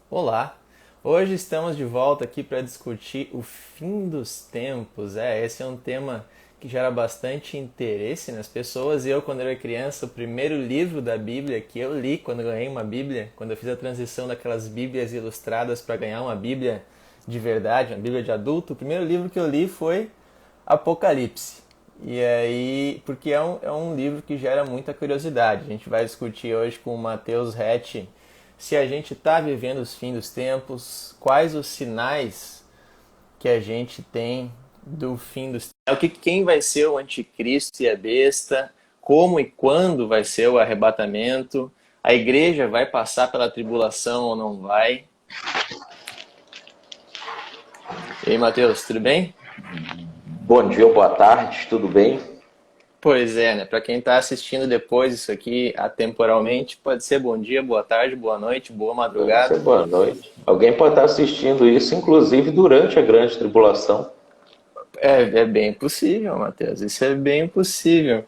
Olá! Hoje estamos de volta aqui para discutir o fim dos tempos. Esse é um tema que gera bastante interesse nas pessoas. Eu, quando era criança, o primeiro livro da Bíblia que eu li quando eu ganhei uma Bíblia, quando eu fiz a transição daquelas Bíblias ilustradas para ganhar uma Bíblia de verdade, uma Bíblia de adulto, o primeiro livro que eu li foi Apocalipse. E aí, porque é um livro que gera muita curiosidade. A gente vai discutir hoje com o Matheus Rett se a gente está vivendo os fins dos tempos, quais os sinais que a gente tem do fim dos tempos, quem vai ser o anticristo e a besta, como e quando vai ser o arrebatamento, a igreja vai passar pela tribulação ou não vai. E aí, Matheus, tudo bem? Bom dia ou boa tarde, tudo bem? Pois é, né? Para quem está assistindo depois isso aqui atemporalmente, pode ser bom dia, boa tarde, boa noite, boa Pode ser madrugada. boa noite. Alguém pode estar assistindo isso, inclusive durante a grande tribulação. É bem possível, Matheus. Isso é bem possível.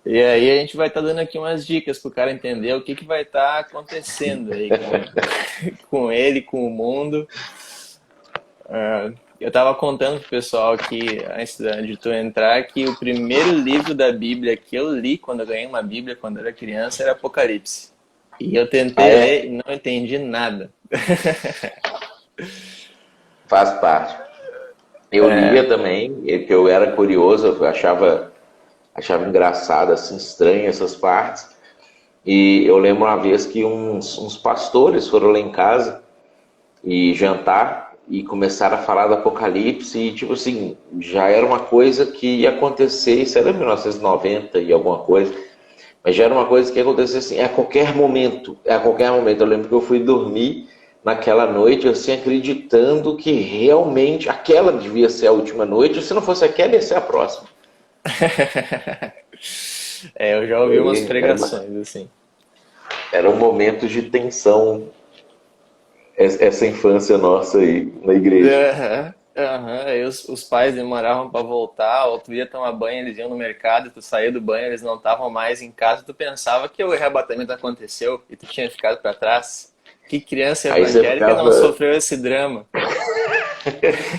E aí a gente vai estar dando aqui umas dicas para o cara entender o que vai estar acontecendo aí com ele, com o mundo. Eu estava contando pro pessoal aqui, antes de tu entrar, que o primeiro livro da Bíblia que eu li quando eu ganhei uma Bíblia quando eu era criança era Apocalipse. E eu Ah, tentei ler é? e não entendi nada. Faz parte. Eu lia também, que eu era curioso, eu achava engraçado, assim, estranho essas partes. E eu lembro uma vez que uns pastores foram lá em casa e jantar e começaram a falar do Apocalipse e, tipo assim, já era uma coisa que ia acontecer, isso era 1990 e alguma coisa. Mas já era uma coisa que acontecia assim, a qualquer momento. A qualquer momento. Eu lembro que eu fui dormir naquela noite, assim, acreditando que realmente aquela devia ser a última noite, ou se não fosse aquela, ia ser a próxima. Eu já ouvi umas E pregações assim. era um momento de tensão, essa infância nossa aí na igreja. Aham, aham. Aí os pais demoravam pra voltar, ou tu ia tomar banho, eles iam no mercado, tu saía do banho, eles não estavam mais em casa, tu pensava que o arrebatamento aconteceu e tu tinha ficado pra trás. Que criança Aí evangélica não sofreu esse drama?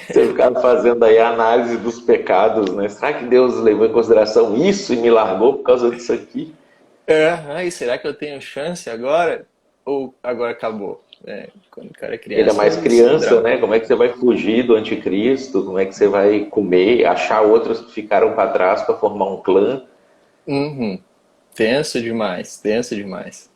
você ficava fazendo aí a análise dos pecados, né? Será que Deus levou em consideração isso e me largou por causa disso aqui? Aham, e será que eu tenho chance agora? Ou agora acabou? Quando o cara é Ainda criança, mais isso é um criança, drama. né? Como é que você vai fugir do anticristo? Como é que você vai comer, achar outros que ficaram para trás para formar um clã? Uhum. Tenso demais, tenso demais.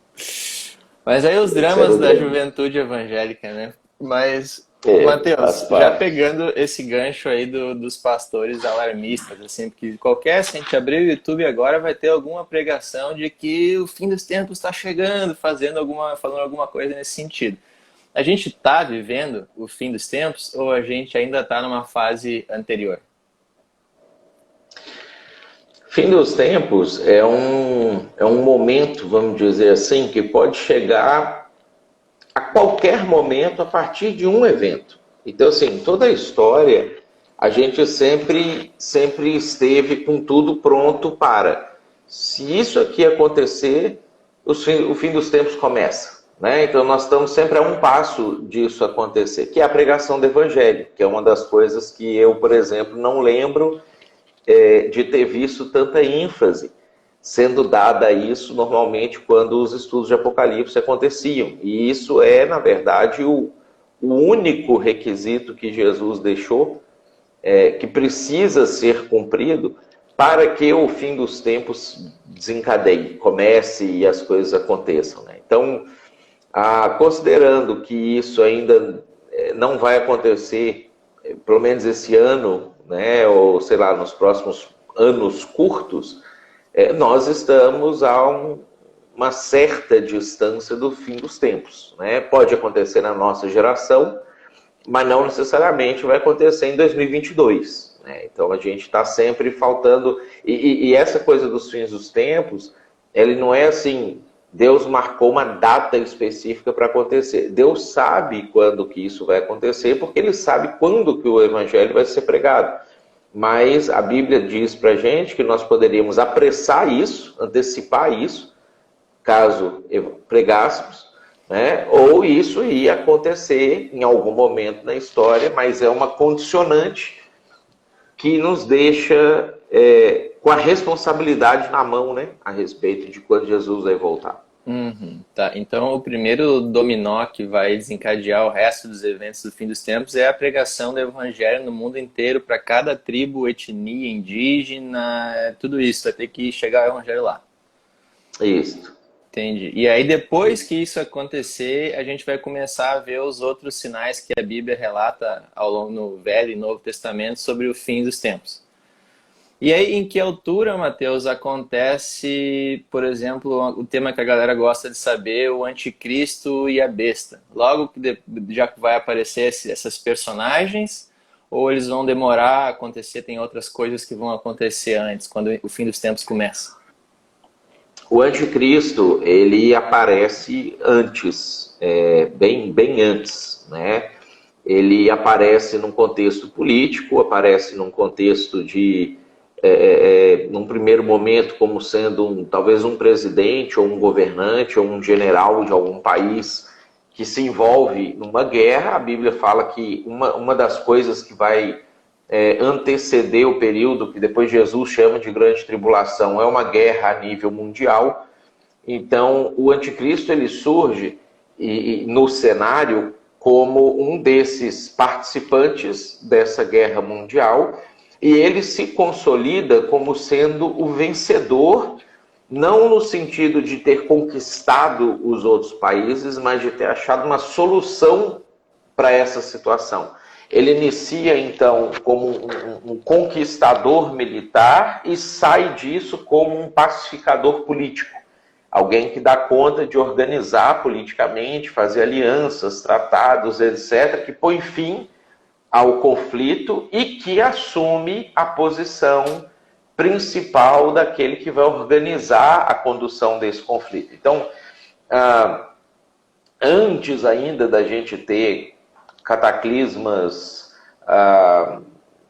Mas aí os Esse era dramas o da drama. juventude evangélica, né? Mas, Faz Matheus, já parte. pegando esse gancho aí dos pastores alarmistas, assim, porque se a gente abrir o YouTube agora, vai ter alguma pregação de que o fim dos tempos está chegando, falando alguma coisa nesse sentido. A gente está vivendo o fim dos tempos ou a gente ainda está numa fase anterior? Fim dos tempos é um momento, vamos dizer assim, que pode chegar a qualquer momento a partir de um evento. Então, assim, toda a história, a gente sempre esteve com tudo pronto para. Se isso aqui acontecer, o fim dos tempos começa. Né? Então, nós estamos sempre a um passo disso acontecer, que é a pregação do Evangelho, que é uma das coisas que eu, por exemplo, não lembro de ter visto tanta ênfase sendo dada a isso normalmente quando os estudos de Apocalipse aconteciam. E isso é, na verdade, o único requisito que Jesus deixou, que precisa ser cumprido para que o fim dos tempos desencadeie, comece e as coisas aconteçam. Né? Então, considerando que isso ainda não vai acontecer, pelo menos esse ano, né, ou sei lá, nos próximos anos curtos, nós estamos uma certa distância do fim dos tempos. Né? Pode acontecer na nossa geração, mas não necessariamente vai acontecer em 2022. Né? Então a gente está sempre faltando. E essa coisa dos fins dos tempos, ele não é assim, Deus marcou uma data específica para acontecer. Deus sabe quando que isso vai acontecer, porque Ele sabe quando que o Evangelho vai ser pregado. Mas a Bíblia diz para a gente que nós poderíamos apressar isso, antecipar isso, caso pregássemos, né? Ou isso ia acontecer em algum momento na história, mas é uma condicionante que nos deixa com a responsabilidade na mão, né? A respeito de quando Jesus vai voltar. Uhum, tá. Então, o primeiro dominó que vai desencadear o resto dos eventos do fim dos tempos é a pregação do evangelho no mundo inteiro, para cada tribo, etnia, indígena, tudo isso. Vai ter que chegar o evangelho lá. Isso. Entendi. E aí, depois que isso acontecer, a gente vai começar a ver os outros sinais que a Bíblia relata ao longo no Velho e Novo Testamento sobre o fim dos tempos. E aí, em que altura, Mateus, acontece, por exemplo, o tema que a galera gosta de saber, o anticristo e a besta? Logo que já vai aparecer essas personagens, ou eles vão demorar a acontecer, tem outras coisas que vão acontecer antes, quando o fim dos tempos começa? O anticristo, ele aparece antes, bem antes, né? Ele aparece num contexto político, aparece num contexto de num primeiro momento, como sendo talvez um presidente, ou um governante, ou um general de algum país que se envolve numa guerra. A Bíblia fala que uma das coisas que vai anteceder o período que depois Jesus chama de grande tribulação é uma guerra a nível mundial. Então, o anticristo ele surge no cenário como um desses participantes dessa guerra mundial, e ele se consolida como sendo o vencedor, não no sentido de ter conquistado os outros países, mas de ter achado uma solução para essa situação. Ele inicia, então, como um conquistador militar e sai disso como um pacificador político. Alguém que dá conta de organizar politicamente, fazer alianças, tratados, etc., que põe fim ao conflito e que assume a posição principal daquele que vai organizar a condução desse conflito. Então, antes ainda da gente ter cataclismas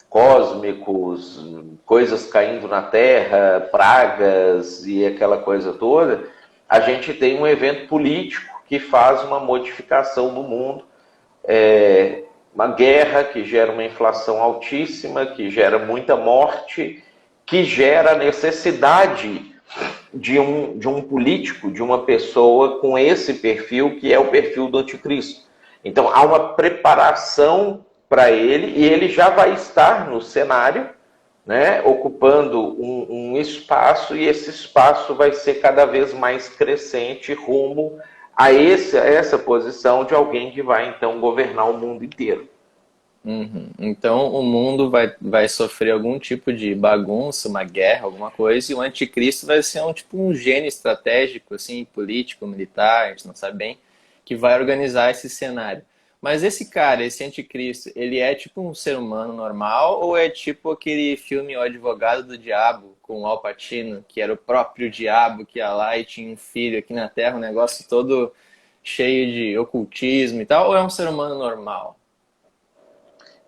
cósmicos, coisas caindo na Terra, pragas e aquela coisa toda, a gente tem um evento político que faz uma modificação no mundo, uma guerra que gera uma inflação altíssima, que gera muita morte, que gera a necessidade de um político, de uma pessoa com esse perfil, que é o perfil do anticristo. Então há uma preparação para ele, e ele já vai estar no cenário, né, ocupando um espaço, e esse espaço vai ser cada vez mais crescente rumo a essa posição de alguém que vai, então, governar o mundo inteiro. Uhum. Então o mundo vai sofrer algum tipo de bagunça, uma guerra, alguma coisa, e o anticristo vai ser um gênio estratégico, assim, político, militar, a gente não sabe bem, que vai organizar esse cenário. Mas esse cara, esse anticristo, ele é tipo um ser humano normal, ou é tipo aquele filme O Advogado do Diabo, com o Al Pacino, que era o próprio diabo que ia lá e tinha um filho aqui na Terra, um negócio todo cheio de ocultismo e tal, ou é um ser humano normal?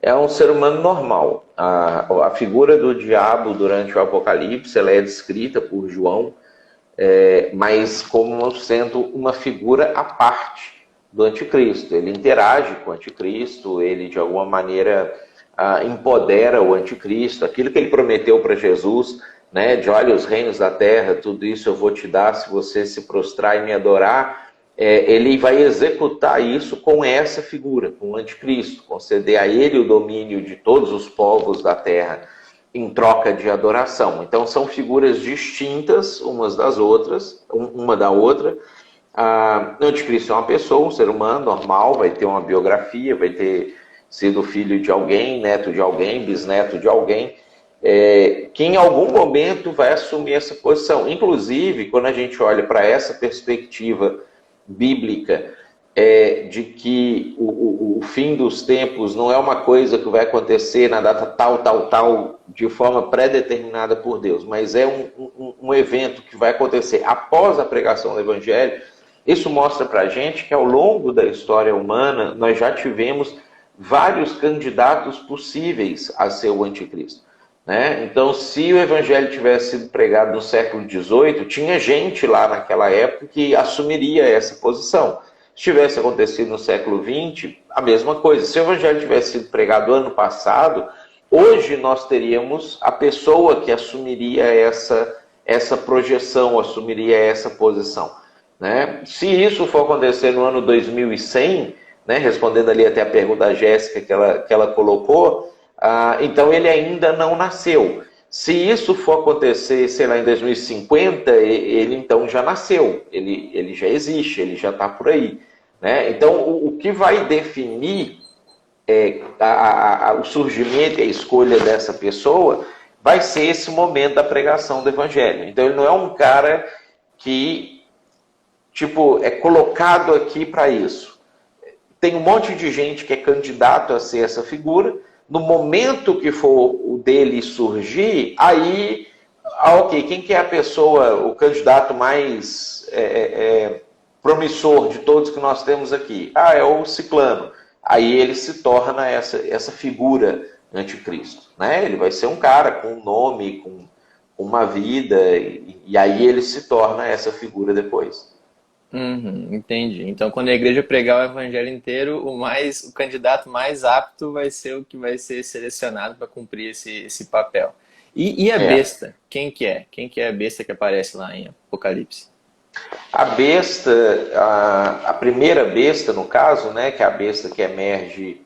É um ser humano normal. A figura do diabo durante o Apocalipse, ela é descrita por João, mas como sendo uma figura à parte do anticristo. Ele interage com o anticristo, ele de alguma maneira empodera o anticristo, aquilo que ele prometeu para Jesus, né, de olha, os reinos da terra, tudo isso eu vou te dar se você se prostrar e me adorar. Ele vai executar isso com essa figura, com o anticristo, conceder a ele o domínio de todos os povos da terra em troca de adoração. Então são figuras distintas umas das outras, uma da outra. O anticristo é uma pessoa, um ser humano normal, vai ter uma biografia, vai ter sido filho de alguém, neto de alguém, bisneto de alguém, que em algum momento vai assumir essa posição. Inclusive, quando a gente olha para essa perspectiva bíblica, de que o fim dos tempos não é uma coisa que vai acontecer na data tal, de forma pré-determinada por Deus, mas é um evento que vai acontecer após a pregação do Evangelho. Isso mostra para a gente que ao longo da história humana nós já tivemos vários candidatos possíveis a ser o anticristo, né? Então, se o Evangelho tivesse sido pregado no século XVIII, tinha gente lá naquela época que assumiria essa posição. Se tivesse acontecido no século XX, a mesma coisa. Se o evangelho tivesse sido pregado ano passado, hoje nós teríamos a pessoa que assumiria essa projeção, assumiria essa posição, né? Se isso for acontecer no ano 2100, né, respondendo ali até a pergunta da Jéssica que ela colocou, então ele ainda não nasceu. Se isso for acontecer, sei lá, em 2050, ele então já nasceu, ele já existe, ele já está por aí, né? Então, o que vai definir o surgimento e a escolha dessa pessoa vai ser esse momento da pregação do evangelho. Então, ele não é um cara que, tipo, é colocado aqui para isso. Tem um monte de gente que é candidato a ser essa figura. No momento que for o dele surgir, aí, ok, quem que é a pessoa, o candidato mais promissor de todos que nós temos aqui? É o ciclano. Aí ele se torna essa figura anticristo, né? Ele vai ser um cara com um nome, com uma vida, e aí ele se torna essa figura depois. Entendi. Então, quando a igreja pregar o evangelho inteiro, o candidato mais apto vai ser o que vai ser selecionado para cumprir esse papel. E a besta? Quem que é? Quem que é a besta que aparece lá em Apocalipse? A besta, a primeira besta, no caso, né, que é a besta que emerge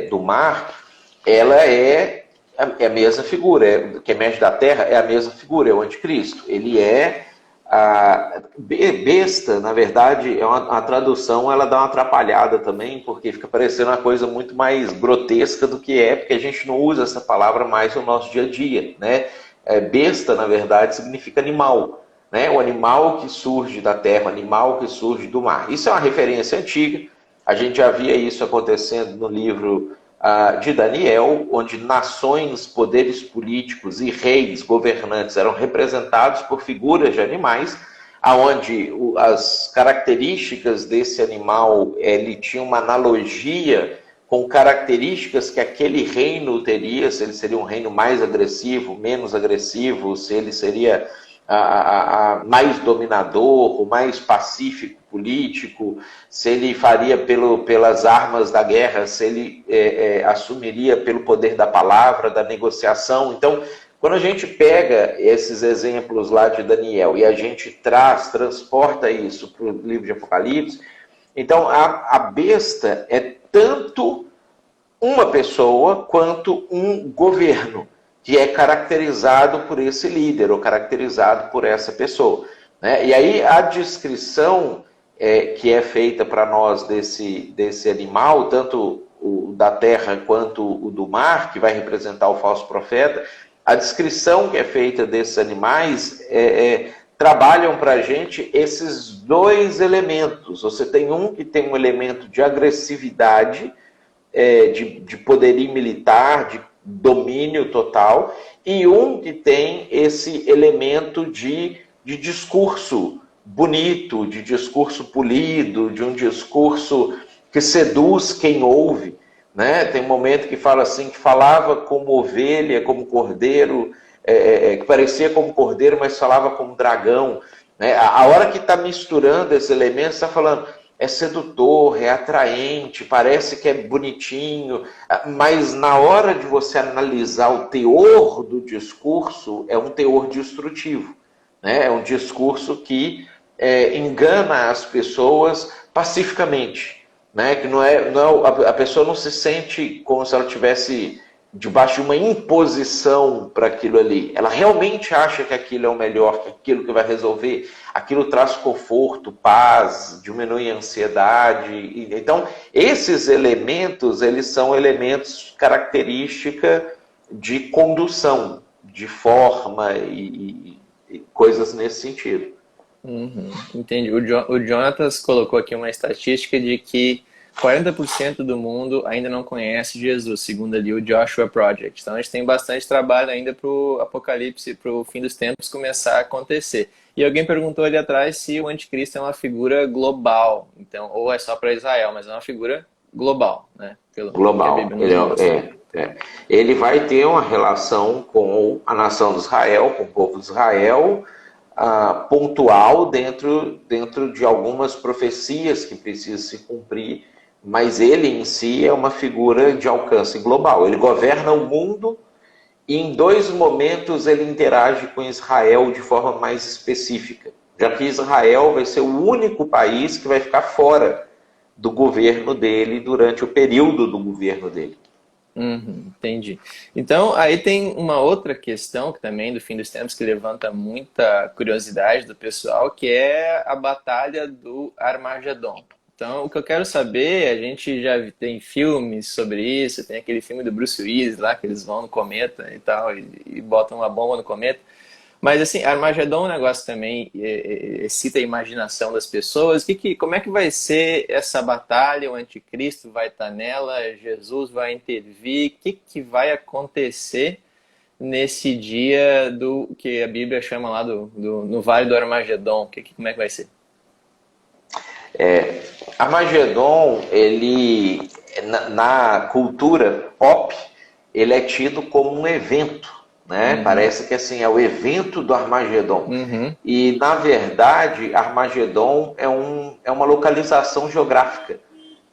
do mar, ela é a mesma figura, que emerge da terra é a mesma figura, é o anticristo. Ele é a besta, na verdade, é uma tradução, ela dá uma atrapalhada também, porque fica parecendo uma coisa muito mais grotesca do que porque a gente não usa essa palavra mais no nosso dia a dia, né? Besta, na verdade, significa animal, né? O animal que surge da terra, o animal que surge do mar. Isso é uma referência antiga, a gente já via isso acontecendo no livro de Daniel, onde nações, poderes políticos e reis, governantes eram representados por figuras de animais, aonde as características desse animal ele tinha uma analogia com características que aquele reino teria, se ele seria um reino mais agressivo, menos agressivo, se ele seria mais dominador, mais pacífico político, se ele faria pelas armas da guerra, se ele assumiria pelo poder da palavra, da negociação. Então, quando a gente pega esses exemplos lá de Daniel e a gente transporta isso para o livro de Apocalipse, então a besta é tanto uma pessoa quanto um governo, que é caracterizado por esse líder, ou caracterizado por essa pessoa, né? E aí a descrição que é feita para nós desse animal, tanto o da terra quanto o do mar, que vai representar o falso profeta, a descrição que é feita desses animais trabalham para a gente esses dois elementos. Você tem um que tem um elemento de agressividade, de poderio militar, de domínio total, e um que tem esse elemento de discurso bonito, de discurso polido, de um discurso que seduz quem ouve, né? Tem um momento que fala assim, que falava como ovelha, como cordeiro, que parecia como cordeiro, mas falava como dragão, né? A hora que está misturando esses elementos, está falando, é sedutor, é atraente, parece que é bonitinho, mas na hora de você analisar o teor do discurso, é um teor destrutivo, né? É um discurso que engana as pessoas pacificamente, né? Que a pessoa não se sente como se ela tivesse debaixo de uma imposição para aquilo ali. Ela realmente acha que aquilo é o melhor, que aquilo que vai resolver, aquilo traz conforto, paz, diminui a ansiedade. Então, esses elementos, eles são elementos característica de condução, de forma e coisas nesse sentido. Entendi. O Jonatas colocou aqui uma estatística de que 40% do mundo ainda não conhece Jesus, segundo ali o Joshua Project. Então a gente tem bastante trabalho ainda para o Apocalipse, para o fim dos tempos começar a acontecer. E alguém perguntou ali atrás se o anticristo é uma figura global, então, ou é só para Israel, mas é uma figura global, né? Global. Ele vai ter uma relação com a nação de Israel, com o povo de Israel, pontual dentro de algumas profecias que precisam se cumprir, mas ele em si é uma figura de alcance global. Ele governa o mundo e em 2 momentos ele interage com Israel de forma mais específica, já que Israel vai ser o único país que vai ficar fora do governo dele durante o período do governo dele. Entendi. Então, aí tem uma outra questão que também do fim dos tempos que levanta muita curiosidade do pessoal, que é a batalha do Armagedon. Então, o que eu quero saber, a gente já tem filmes sobre isso, tem aquele filme do Bruce Willis lá, que eles vão no cometa e tal, e botam uma bomba no cometa. Mas assim, Armagedon é um negócio também excita a imaginação das pessoas. Como é que vai ser essa batalha? O anticristo vai estar nela, Jesus vai intervir. O que vai acontecer nesse dia do que a Bíblia chama lá no Vale do Armagedon? Como é que vai ser? Armagedon, ele, na cultura pop, ele é tido como um evento, né? Parece que assim, é o evento do Armagedon. E, na verdade, Armagedon é uma localização geográfica,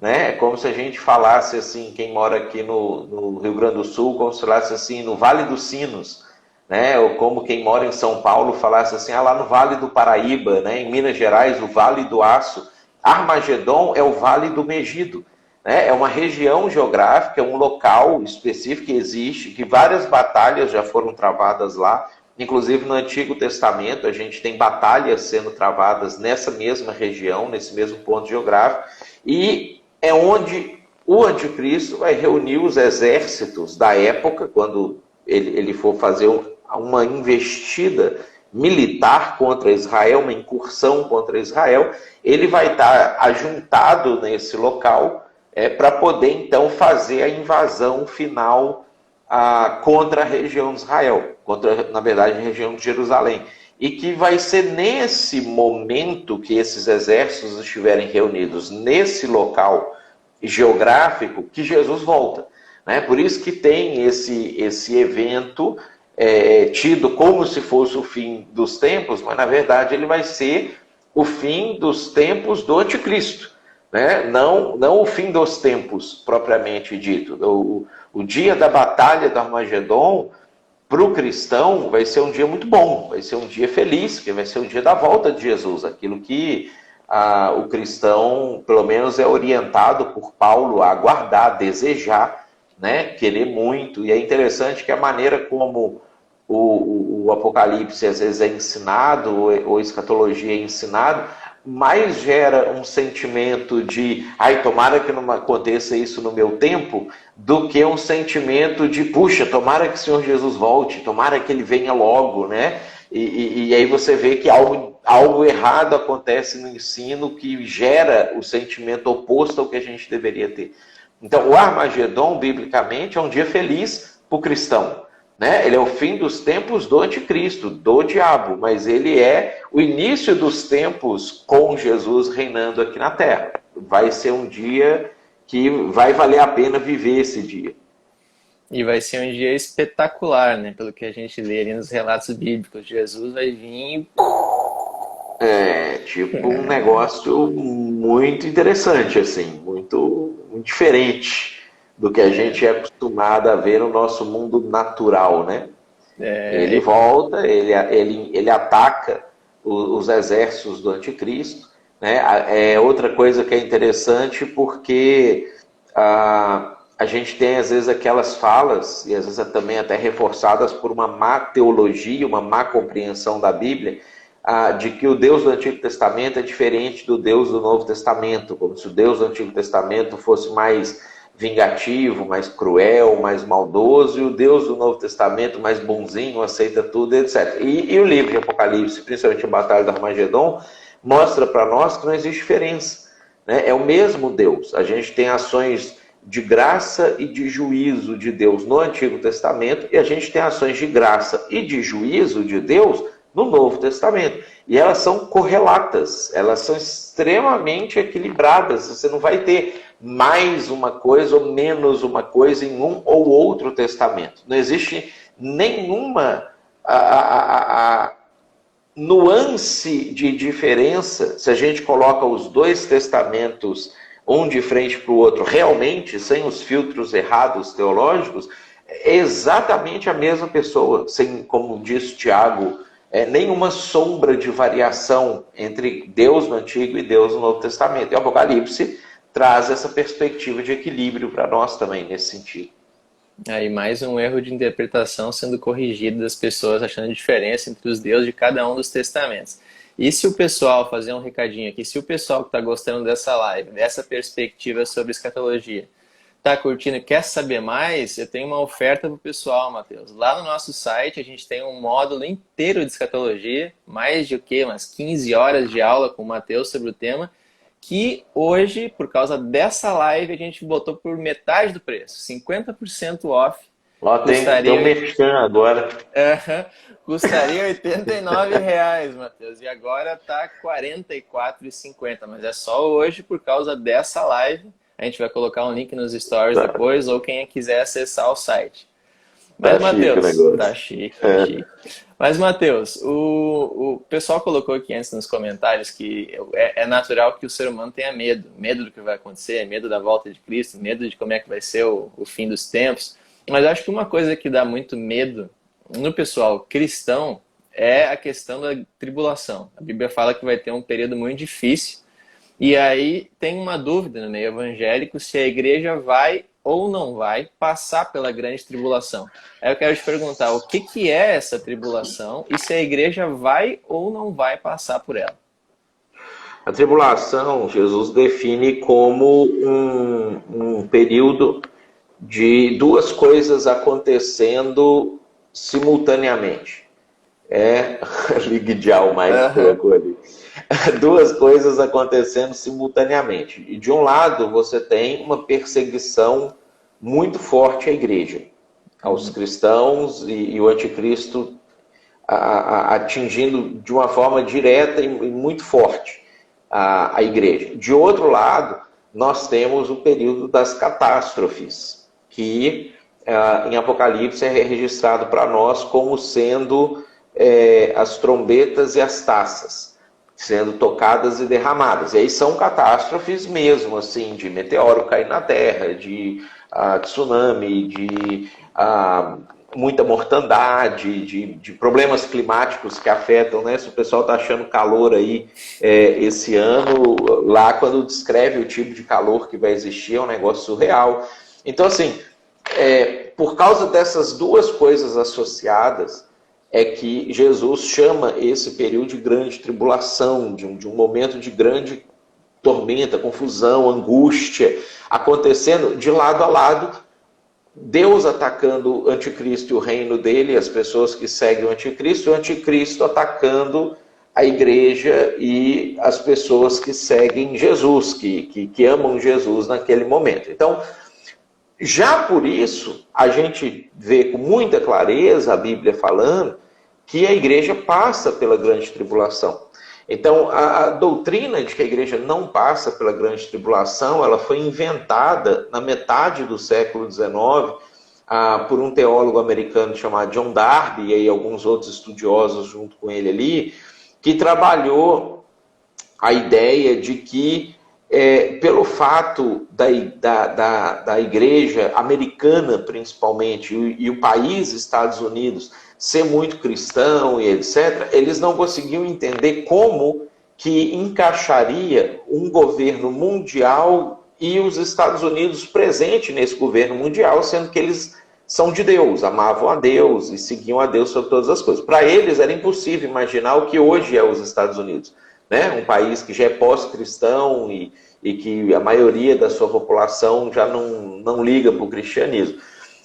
né? É como se a gente falasse assim, quem mora aqui no Rio Grande do Sul, como se falasse assim, no Vale dos Sinos, né? Ou como quem mora em São Paulo falasse assim, lá no Vale do Paraíba, né? Em Minas Gerais, o Vale do Aço. Armagedon é o Vale do Megido, né? É uma região geográfica, é um local específico que existe, que várias batalhas já foram travadas lá, inclusive no Antigo Testamento a gente tem batalhas sendo travadas nessa mesma região, nesse mesmo ponto geográfico, e é onde o anticristo vai reunir os exércitos da época, quando ele for fazer uma investida militar contra Israel, uma incursão contra Israel, ele vai estar ajuntado nesse local para poder então fazer a invasão final contra a região de Israel, contra, na verdade, a região de Jerusalém. E que vai ser nesse momento que esses exércitos estiverem reunidos nesse local geográfico que Jesus volta, né? Por isso que tem esse evento tido como se fosse o fim dos tempos, mas na verdade ele vai ser o fim dos tempos do anticristo, né? Não o fim dos tempos propriamente dito. O dia da batalha do Armagedon, para o cristão, vai ser um dia muito bom, vai ser um dia feliz, que vai ser o dia da volta de Jesus, aquilo que o cristão, pelo menos, é orientado por Paulo a aguardar, a desejar, né? Querer muito. E é interessante que a maneira como o Apocalipse às vezes é ensinado, ou escatologia é ensinado, mais gera um sentimento de tomara que não aconteça isso no meu tempo, do que um sentimento de puxa, tomara que o Senhor Jesus volte, tomara que ele venha logo, né? E aí você vê que algo errado acontece no ensino que gera o sentimento oposto ao que a gente deveria ter. Então, o Armagedon, biblicamente, é um dia feliz para o cristão, né? Ele é o fim dos tempos do anticristo, do diabo, mas ele é o início dos tempos com Jesus reinando aqui na Terra. Vai ser um dia que vai valer a pena viver esse dia. E vai ser um dia espetacular, né? Pelo que a gente lê ali nos relatos bíblicos. Jesus vai vir tipo um negócio muito interessante, assim, muito diferente do que a gente é acostumado a ver no nosso mundo natural, né? Ele volta, ele ataca os exércitos do anticristo, né? É outra coisa que é interessante porque a gente tem às vezes aquelas falas, e às vezes também até reforçadas por uma má teologia, uma má compreensão da Bíblia, de que o Deus do Antigo Testamento é diferente do Deus do Novo Testamento, como se o Deus do Antigo Testamento fosse mais vingativo, mais cruel, mais maldoso, e o Deus do Novo Testamento mais bonzinho, aceita tudo, etc. E o livro de Apocalipse, principalmente a Batalha do Armagedon, mostra para nós que não existe diferença, né? É o mesmo Deus. A gente tem ações de graça e de juízo de Deus no Antigo Testamento, e a gente tem ações de graça e de juízo de Deus no Novo Testamento. E elas são correlatas, elas são extremamente equilibradas. Você não vai ter mais uma coisa ou menos uma coisa em um ou outro testamento. Não existe nenhuma nuance de diferença, se a gente coloca os dois testamentos um de frente para o outro, realmente, sem os filtros errados teológicos, é exatamente a mesma pessoa, sem, como diz Tiago, nenhuma sombra de variação entre Deus no Antigo e Deus no Novo Testamento. E o Apocalipse traz essa perspectiva de equilíbrio para nós também, nesse sentido. Aí mais um erro de interpretação sendo corrigido das pessoas achando diferença entre os deuses de cada um dos testamentos. E se o pessoal, fazer um recadinho aqui, se o pessoal que está gostando dessa live, dessa perspectiva sobre escatologia, está curtindo e quer saber mais, eu tenho uma oferta para o pessoal, Matheus. Lá no nosso site a gente tem um módulo inteiro de escatologia, mais de o quê? Umas 15 horas de aula com o Matheus sobre o tema, que hoje, por causa dessa live, a gente botou por metade do preço, 50% off. Ó, tem um merchan agora. Custaria R$ 89,00, Matheus. E agora tá R$ 44,50. Mas é só hoje por causa dessa live. A gente vai colocar um link nos stories depois, ou quem quiser acessar o site. Mas, Matheus, tá chique, tá chique. Mas, Matheus, o pessoal colocou aqui antes nos comentários que é natural que o ser humano tenha medo. Medo do que vai acontecer, medo da volta de Cristo, medo de como é que vai ser o fim dos tempos. Mas eu acho que uma coisa que dá muito medo no pessoal cristão é a questão da tribulação. A Bíblia fala que vai ter um período muito difícil. E aí tem uma dúvida no meio evangélico se a igreja vai ou não vai passar pela grande tribulação. Aí eu quero te perguntar, o que é essa tribulação e se a igreja vai ou não vai passar por ela? A tribulação, Jesus define como um período de duas coisas acontecendo simultaneamente. Ligue de mais pouco ali. Duas coisas acontecendo simultaneamente. E de um lado, você tem uma perseguição muito forte à igreja, aos cristãos, e o anticristo atingindo de uma forma direta e muito forte a igreja. De outro lado, nós temos o período das catástrofes, que em Apocalipse é registrado para nós como sendo as trombetas e as taças sendo tocadas e derramadas. E aí são catástrofes mesmo, assim, de meteoro cair na Terra, de tsunami, de muita mortandade, de problemas climáticos que afetam, né? Se o pessoal está achando calor aí esse ano, lá quando descreve o tipo de calor que vai existir, é um negócio surreal. Então, assim, por causa dessas duas coisas associadas, é que Jesus chama esse período de grande tribulação, de um momento de grande tormenta, confusão, angústia, acontecendo de lado a lado, Deus atacando o anticristo e o reino dele, as pessoas que seguem o anticristo atacando a igreja e as pessoas que seguem Jesus, que amam Jesus naquele momento. Então, já por isso, a gente vê com muita clareza a Bíblia falando que a igreja passa pela grande tribulação. Então, a doutrina de que a igreja não passa pela grande tribulação, ela foi inventada na metade do século XIX por um teólogo americano chamado John Darby, e aí alguns outros estudiosos junto com ele ali, que trabalhou a ideia de que, pelo fato da igreja americana, principalmente, e o país Estados Unidos ser muito cristão e etc., eles não conseguiam entender como que encaixaria um governo mundial e os Estados Unidos presente nesse governo mundial, sendo que eles são de Deus, amavam a Deus e seguiam a Deus sobre todas as coisas. Para eles era impossível imaginar o que hoje é os Estados Unidos, né? Um país que já é pós-cristão e que a maioria da sua população já não liga para o cristianismo.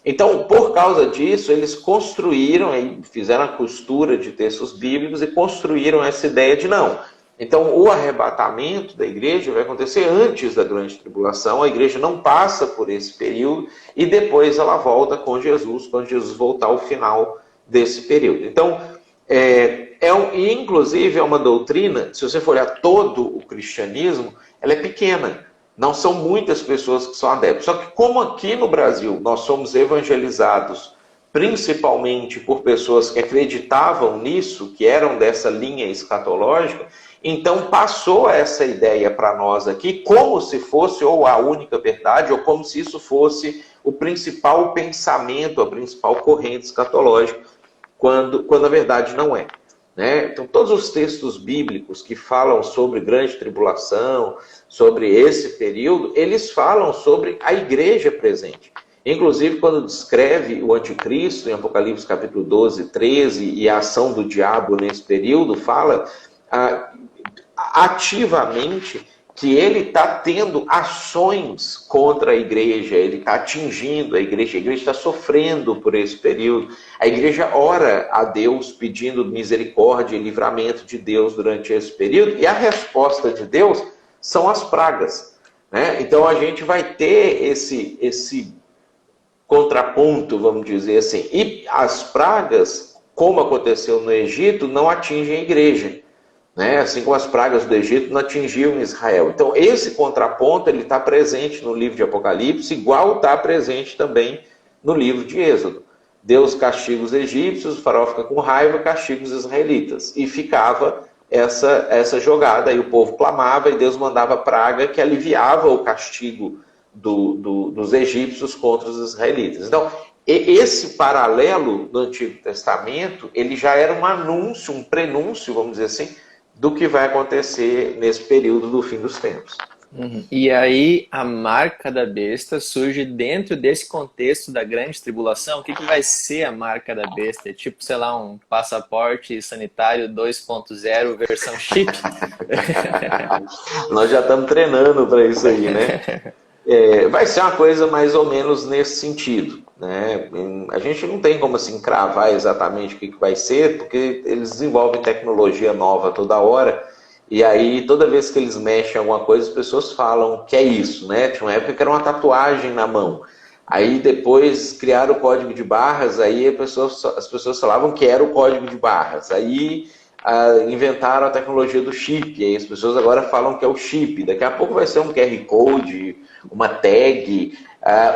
Então, por causa disso, eles construíram, fizeram a costura de textos bíblicos e construíram essa ideia de não. Então, o arrebatamento da igreja vai acontecer antes da grande tribulação, a igreja não passa por esse período e depois ela volta com Jesus, quando Jesus voltar ao final desse período. Então, inclusive é uma doutrina, se você for olhar todo o cristianismo, ela é pequena. Não são muitas pessoas que são adeptos. Só que como aqui no Brasil nós somos evangelizados principalmente por pessoas que acreditavam nisso, que eram dessa linha escatológica. Então passou essa ideia para nós aqui como se fosse ou a única verdade, ou como se isso fosse o principal pensamento, a principal corrente escatológica, quando a verdade não é. Né? Então todos os textos bíblicos que falam sobre grande tribulação, sobre esse período, eles falam sobre a igreja presente. Inclusive, quando descreve o anticristo, em Apocalipse capítulo 12, 13, e a ação do diabo nesse período, fala ativamente que ele está tendo ações contra a igreja, ele está atingindo a igreja está sofrendo por esse período. A igreja ora a Deus pedindo misericórdia e livramento de Deus durante esse período, e a resposta de Deus são as pragas. Né? Então a gente vai ter esse contraponto, vamos dizer assim. E as pragas, como aconteceu no Egito, não atingem a igreja. Né? Assim como as pragas do Egito não atingiam Israel. Então esse contraponto ele está presente no livro de Apocalipse, igual está presente também no livro de Êxodo. Deus castiga os egípcios, o faraó fica com raiva, castiga os israelitas. E ficava essa jogada, aí o povo clamava e Deus mandava praga que aliviava o castigo dos egípcios contra os israelitas. Então, esse paralelo do Antigo Testamento, ele já era um anúncio, um prenúncio, vamos dizer assim, do que vai acontecer nesse período do fim dos tempos. E aí a marca da besta surge dentro desse contexto da grande tribulação. O que vai ser a marca da besta? É tipo, sei lá, um passaporte sanitário 2.0 versão chip? Nós já estamos treinando para isso aí, né? Vai ser uma coisa mais ou menos nesse sentido. Né? A gente não tem como assim cravar exatamente o que vai ser, porque eles desenvolvem tecnologia nova toda hora. E aí, toda vez que eles mexem em alguma coisa, as pessoas falam que é isso, né? Tinha uma época que era uma tatuagem na mão. Aí depois criaram o código de barras, aí as pessoas falavam que era o código de barras. Aí inventaram a tecnologia do chip, aí as pessoas agora falam que é o chip. Daqui a pouco vai ser um QR Code, uma tag.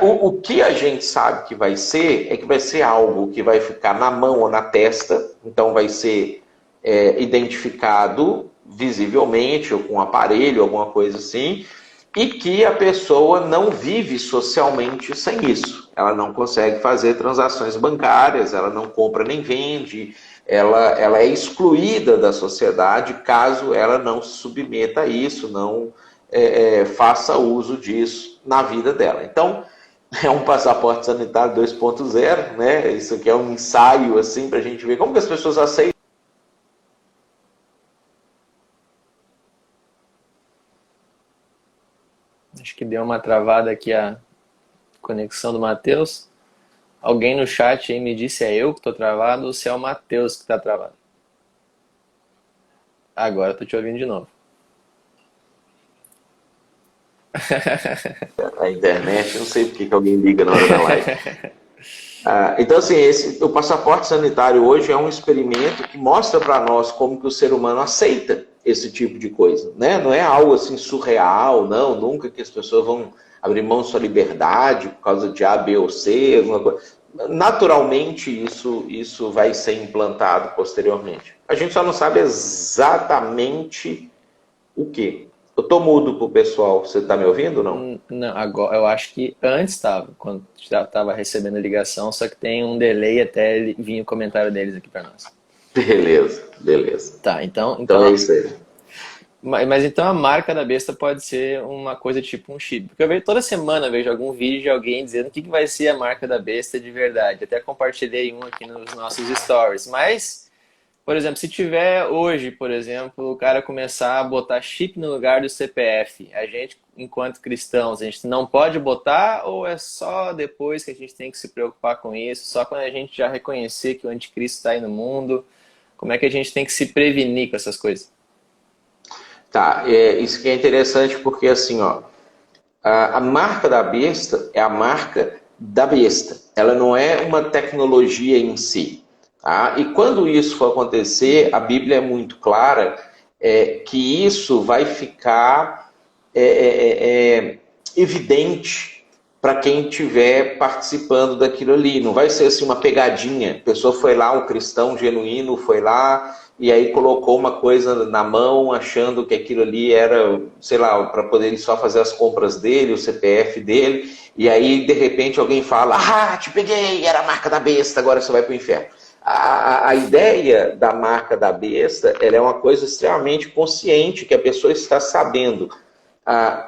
O que a gente sabe que vai ser, é que vai ser algo que vai ficar na mão ou na testa, então vai ser identificado visivelmente, ou com um aparelho, alguma coisa assim, e que a pessoa não vive socialmente sem isso. Ela não consegue fazer transações bancárias, ela não compra nem vende, ela é excluída da sociedade caso ela não se submeta a isso, não faça uso disso na vida dela. Então, é um passaporte sanitário 2.0, né? Isso aqui é um ensaio assim, para a gente ver como que as pessoas aceitam. Acho que deu uma travada aqui a conexão do Matheus. Alguém no chat aí me disse se é eu que estou travado ou se é o Matheus que está travado. Agora estou te ouvindo de novo. A internet, não sei porque que alguém liga na hora da live. Então, assim, o passaporte sanitário hoje é um experimento que mostra para nós como que o ser humano aceita esse tipo de coisa, né? Não é algo assim surreal, não, nunca que as pessoas vão abrir mão de sua liberdade por causa de A, B ou C, alguma coisa. Naturalmente isso vai ser implantado posteriormente. A gente só não sabe exatamente o que. Eu tô mudo pro pessoal, você tá me ouvindo ou não? Não, agora, eu acho que antes estava, quando já estava recebendo a ligação, só que tem um delay até vir o comentário deles aqui para nós. Beleza. Tá, então é isso aí. Mas então a marca da besta pode ser uma coisa tipo um chip. Porque toda semana eu vejo algum vídeo de alguém dizendo o que vai ser a marca da besta de verdade. Até compartilhei um aqui nos nossos stories. Mas, por exemplo, se tiver hoje, por exemplo, o cara começar a botar chip no lugar do CPF, a gente, enquanto cristãos, a gente não pode botar ou é só depois que a gente tem que se preocupar com isso? Só quando a gente já reconhecer que o anticristo está aí no mundo? Como é que a gente tem que se prevenir com essas coisas? Tá, isso que é interessante porque assim, ó, a marca da besta é a marca da besta. Ela não é uma tecnologia em si. Tá? E quando isso for acontecer, a Bíblia é muito clara que isso vai ficar evidente para quem estiver participando daquilo ali. Não vai ser assim uma pegadinha. A pessoa foi lá, um cristão genuíno foi lá e aí colocou uma coisa na mão achando que aquilo ali era, sei lá, para poder só fazer as compras dele, o CPF dele, e aí de repente alguém fala: ah, te peguei, era a marca da besta, agora você vai para o inferno. A ideia da marca da besta, ela é uma coisa extremamente consciente, que a pessoa está sabendo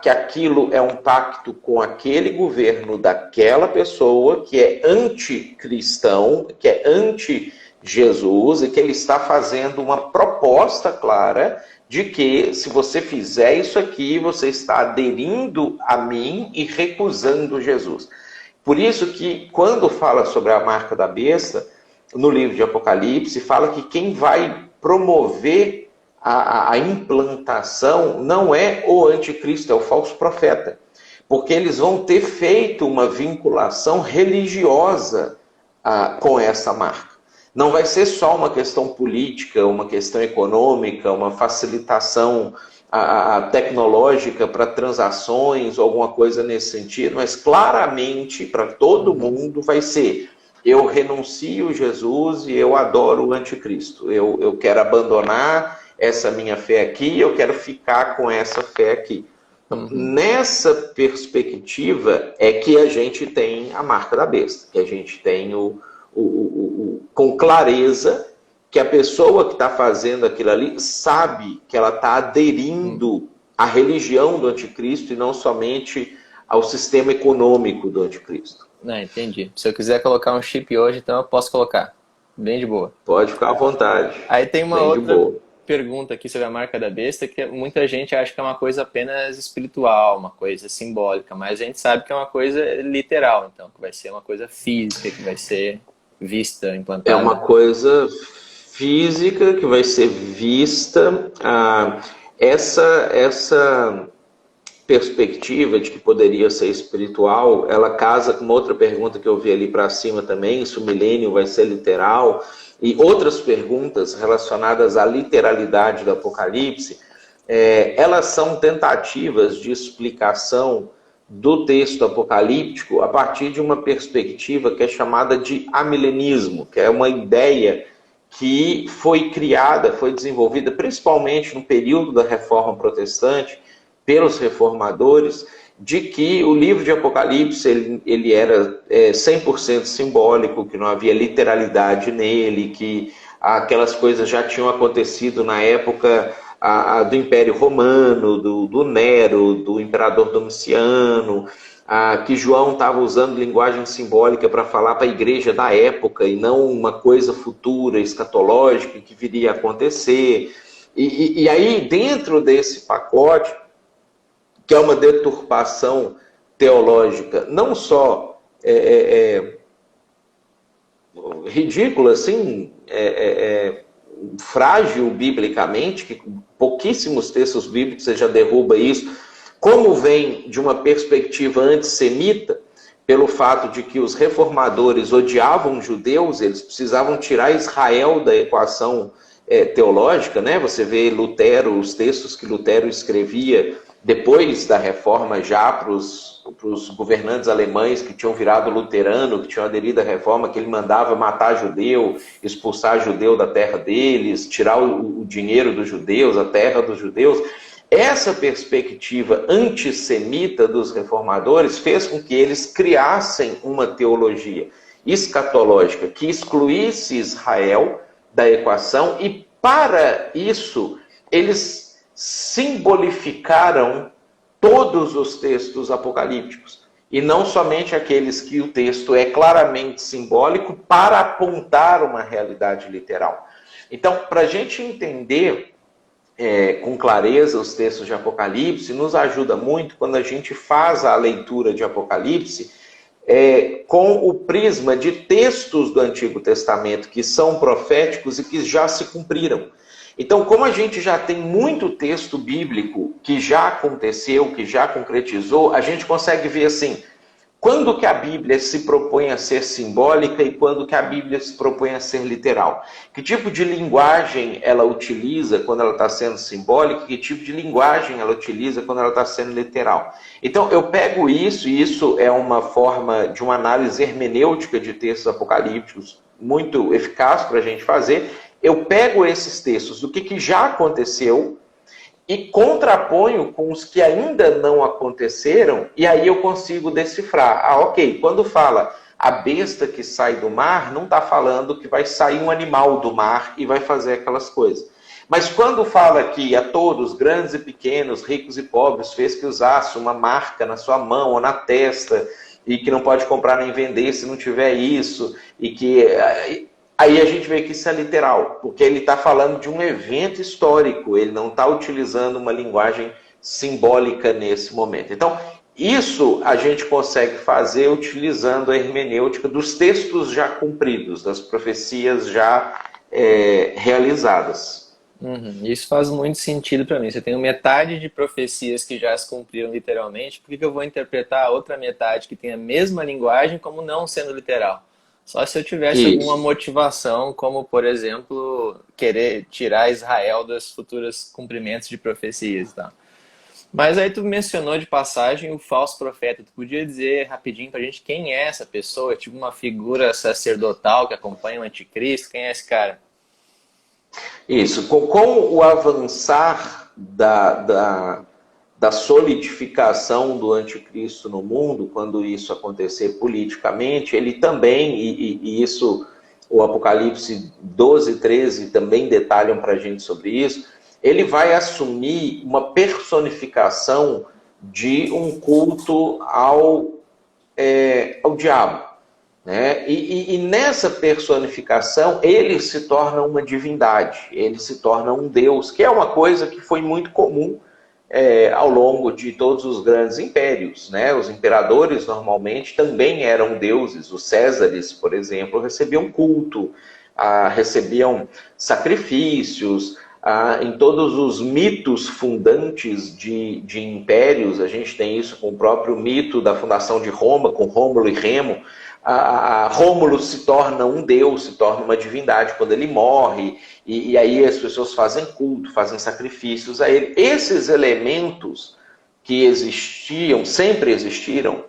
que aquilo é um pacto com aquele governo daquela pessoa que é anticristão, que é anti-Jesus, e que ele está fazendo uma proposta clara de que se você fizer isso aqui, você está aderindo a mim e recusando Jesus. Por isso que quando fala sobre a marca da besta, no livro de Apocalipse, fala que quem vai promover a implantação não é o anticristo, é o falso profeta. Porque eles vão ter feito uma vinculação religiosa com essa marca. Não vai ser só uma questão política, uma questão econômica, uma facilitação tecnológica para transações, alguma coisa nesse sentido, mas claramente para todo mundo vai ser: eu renuncio Jesus e eu adoro o anticristo. Eu quero abandonar essa minha fé aqui, eu quero ficar com essa fé aqui. Então, nessa perspectiva é que a gente tem a marca da besta, que a gente tem com clareza que a pessoa que está fazendo aquilo ali sabe que ela está aderindo à religião do anticristo e não somente ao sistema econômico do anticristo. Não, entendi. Se eu quiser colocar um chip hoje, então eu posso colocar. Bem de boa. Pode ficar à vontade. Aí tem uma outra pergunta aqui sobre a marca da besta, que muita gente acha que é uma coisa apenas espiritual, uma coisa simbólica, mas a gente sabe que é uma coisa literal, então, que vai ser uma coisa física, que vai ser vista, implantada. É uma coisa física que vai ser vista. Essa perspectiva de que poderia ser espiritual, ela casa com uma outra pergunta que eu vi ali para cima também, se o milênio vai ser literal, e outras perguntas relacionadas à literalidade do Apocalipse. Elas são tentativas de explicação do texto apocalíptico a partir de uma perspectiva que é chamada de amilenismo, que é uma ideia que foi criada, foi desenvolvida principalmente no período da Reforma Protestante, pelos reformadores, de que o livro de Apocalipse ele era 100% simbólico, que não havia literalidade nele, que aquelas coisas já tinham acontecido na época do Império Romano, do Nero, do Imperador Domiciano, que João estava usando linguagem simbólica para falar para a igreja da época e não uma coisa futura, escatológica, que viria a acontecer. E aí, dentro desse pacote, que é uma deturpação teológica, não só ridícula, assim, frágil biblicamente, que pouquíssimos textos bíblicos você já derruba isso, como vem de uma perspectiva antissemita, pelo fato de que os reformadores odiavam judeus, eles precisavam tirar Israel da equação teológica, né? Você vê Lutero, os textos que Lutero escrevia depois da reforma já para os governantes alemães que tinham virado luterano, que tinham aderido à reforma, que ele mandava matar judeu, expulsar judeu da terra deles, tirar o dinheiro dos judeus, a terra dos judeus. Essa perspectiva antissemita dos reformadores fez com que eles criassem uma teologia escatológica que excluísse Israel da equação, e para isso eles simbolificaram todos os textos apocalípticos, e não somente aqueles que o texto é claramente simbólico para apontar uma realidade literal. Então, para a gente entender com clareza os textos de Apocalipse, nos ajuda muito quando a gente faz a leitura de Apocalipse com o prisma de textos do Antigo Testamento que são proféticos e que já se cumpriram. Então, como a gente já tem muito texto bíblico que já aconteceu, que já concretizou, a gente consegue ver assim, quando que a Bíblia se propõe a ser simbólica e quando que a Bíblia se propõe a ser literal? Que tipo de linguagem ela utiliza quando ela está sendo simbólica? Que tipo de linguagem ela utiliza quando ela está sendo literal? Então eu pego isso, e isso é uma forma de uma análise hermenêutica de textos apocalípticos muito eficaz para a gente fazer. Eu pego esses textos do que já aconteceu e contraponho com os que ainda não aconteceram, e aí eu consigo decifrar. Ah, ok, quando fala a besta que sai do mar, não está falando que vai sair um animal do mar e vai fazer aquelas coisas. Mas quando fala que a todos, grandes e pequenos, ricos e pobres, fez que usasse uma marca na sua mão ou na testa, e que não pode comprar nem vender se não tiver isso, e que... Aí a gente vê que isso é literal, porque ele está falando de um evento histórico, ele não está utilizando uma linguagem simbólica nesse momento. Então, isso a gente consegue fazer utilizando a hermenêutica dos textos já cumpridos, das profecias já realizadas. Isso faz muito sentido para mim. Se eu tenho metade de profecias que já se cumpriram literalmente, por que eu vou interpretar a outra metade que tem a mesma linguagem como não sendo literal? Só se eu tivesse alguma Isso. motivação, como, por exemplo, querer tirar Israel dos futuros cumprimentos de profecias e tal. Mas aí tu mencionou de passagem o falso profeta. Tu podia dizer rapidinho pra gente quem é essa pessoa? É tipo uma figura sacerdotal que acompanha o anticristo? Quem é esse cara? Isso. Com o avançar da solidificação do anticristo no mundo, quando isso acontecer politicamente, ele também, e isso o Apocalipse 12 e 13 também detalham para a gente sobre isso, ele vai assumir uma personificação de um culto ao diabo. Né? E nessa personificação, ele se torna uma divindade, ele se torna um deus, que é uma coisa que foi muito comum ao longo de todos os grandes impérios. Né? Os imperadores normalmente também eram deuses. Os Césares, por exemplo, recebiam culto, recebiam sacrifícios. Em todos os mitos fundantes de impérios, a gente tem isso com o próprio mito da fundação de Roma, com Rômulo e Remo. Rômulo se torna um deus, se torna uma divindade quando ele morre, e aí as pessoas fazem culto, fazem sacrifícios a ele. Esses elementos que existiam, sempre existiram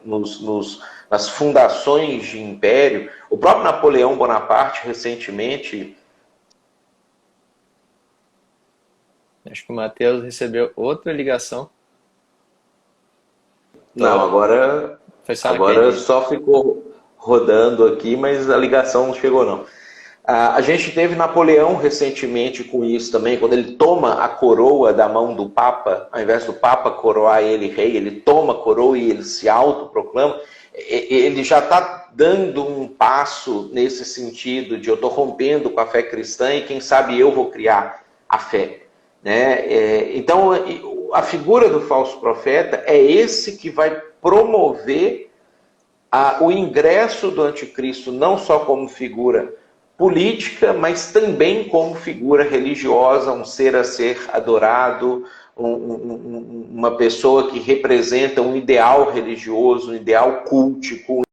nas fundações de império. O próprio Napoleão Bonaparte, recentemente... Acho que o Matheus recebeu outra ligação. Não, agora só ficou rodando aqui, mas a ligação não chegou não. A gente teve Napoleão recentemente com isso também, quando ele toma a coroa da mão do Papa, ao invés do Papa coroar ele rei, ele toma a coroa e ele se autoproclama. Ele já está dando um passo nesse sentido de eu estou rompendo com a fé cristã e quem sabe eu vou criar a fé. Né? Então, a figura do falso profeta é esse que vai promover o ingresso do anticristo, não só como figura política, mas também como figura religiosa, um ser a ser adorado, uma pessoa que representa um ideal religioso, um ideal cultico, uma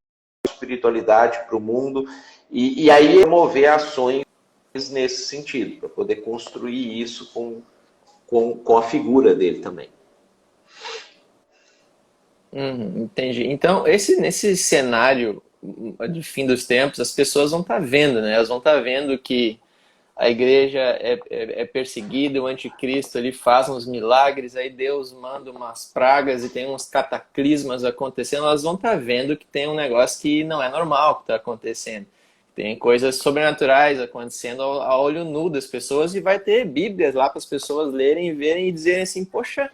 espiritualidade para o mundo, e aí promover ações nesse sentido, para poder construir isso com a figura dele também. Entendi. Então, nesse cenário de fim dos tempos, as pessoas vão estar vendo, né? Elas vão estar vendo que a igreja é perseguida, o anticristo ele faz uns milagres, aí Deus manda umas pragas e tem uns cataclismas acontecendo. Elas vão estar vendo que tem um negócio que não é normal que está acontecendo. Tem coisas sobrenaturais acontecendo a olho nu das pessoas e vai ter Bíblias lá para as pessoas lerem, verem e dizerem assim, poxa,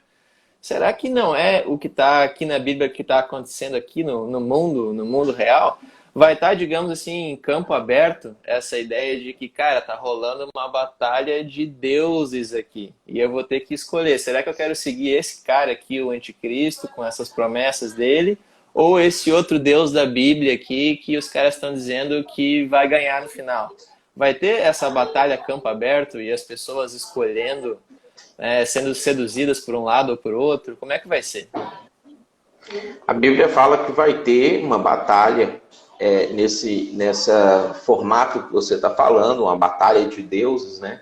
será que não é o que está aqui na Bíblia que está acontecendo aqui no mundo real? Vai estar, digamos assim, em campo aberto essa ideia de que, cara, tá rolando uma batalha de deuses aqui. E eu vou ter que escolher, será que eu quero seguir esse cara aqui, o anticristo, com essas promessas dele? Ou esse outro Deus da Bíblia aqui que os caras estão dizendo que vai ganhar no final? Vai ter essa batalha campo aberto e as pessoas escolhendo, sendo seduzidas por um lado ou por outro? Como é que vai ser? A Bíblia fala que vai ter uma batalha nessa formato que você está falando, uma batalha de deuses, né?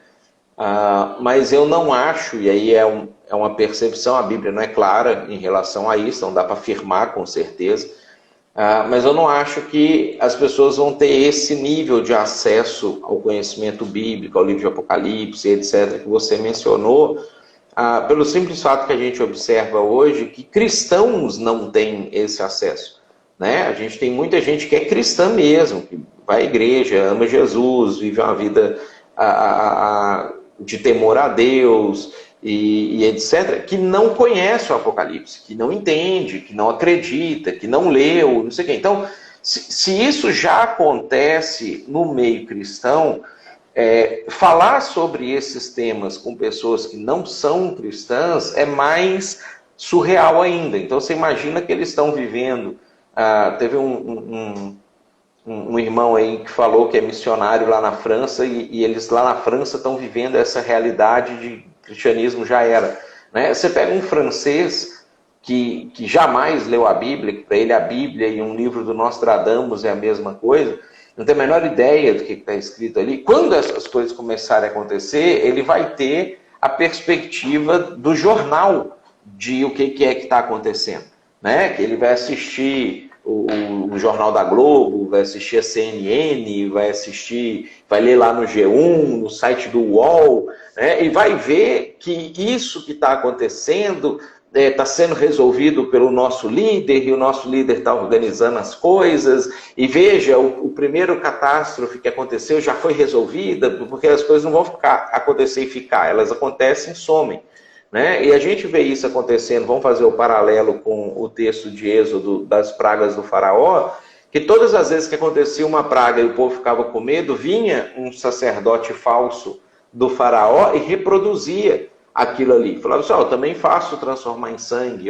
Mas eu não acho, e aí é uma percepção, a Bíblia não é clara em relação a isso, não dá para afirmar com certeza, mas eu não acho que as pessoas vão ter esse nível de acesso ao conhecimento bíblico, ao livro de Apocalipse, etc., que você mencionou, pelo simples fato que a gente observa hoje que cristãos não têm esse acesso, né? A gente tem muita gente que é cristã mesmo, que vai à igreja, ama Jesus, vive uma vida de temor a Deus e etc., que não conhece o Apocalipse, que não entende, que não acredita, que não leu, não sei o quê. Então, se isso já acontece no meio cristão, falar sobre esses temas com pessoas que não são cristãs é mais surreal ainda. Então, você imagina que eles estão vivendo... teve um irmão aí que falou que é missionário lá na França e eles lá na França estão vivendo essa realidade de cristianismo já era. Né? Você pega um francês que jamais leu a Bíblia, que para ele a Bíblia e um livro do Nostradamus é a mesma coisa, não tem a menor ideia do que está escrito ali. Quando essas coisas começarem a acontecer, ele vai ter a perspectiva do jornal de o que é que está acontecendo. Né? Que ele vai assistir o Jornal da Globo, vai assistir a CNN, vai ler lá no G1, no site do UOL, né? E vai ver que isso que está acontecendo está sendo resolvido pelo nosso líder, e o nosso líder está organizando as coisas, e veja, o primeiro catástrofe que aconteceu já foi resolvida, porque as coisas não vão acontecer e ficar, elas acontecem e somem. Né? E a gente vê isso acontecendo, vamos fazer o paralelo com o texto de Êxodo das pragas do faraó, que todas as vezes que acontecia uma praga e o povo ficava com medo, vinha um sacerdote falso do faraó e reproduzia aquilo ali. Falava assim, eu também faço transformar em sangue,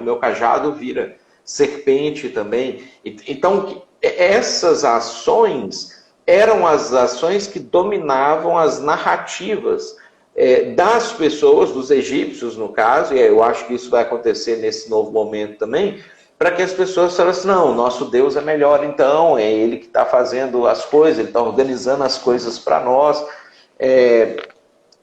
meu cajado vira serpente também. Então, essas ações eram as ações que dominavam as narrativas das pessoas, dos egípcios no caso, e eu acho que isso vai acontecer nesse novo momento também, para que as pessoas falem assim, não, nosso Deus é melhor então, é Ele que está fazendo as coisas, Ele está organizando as coisas para nós,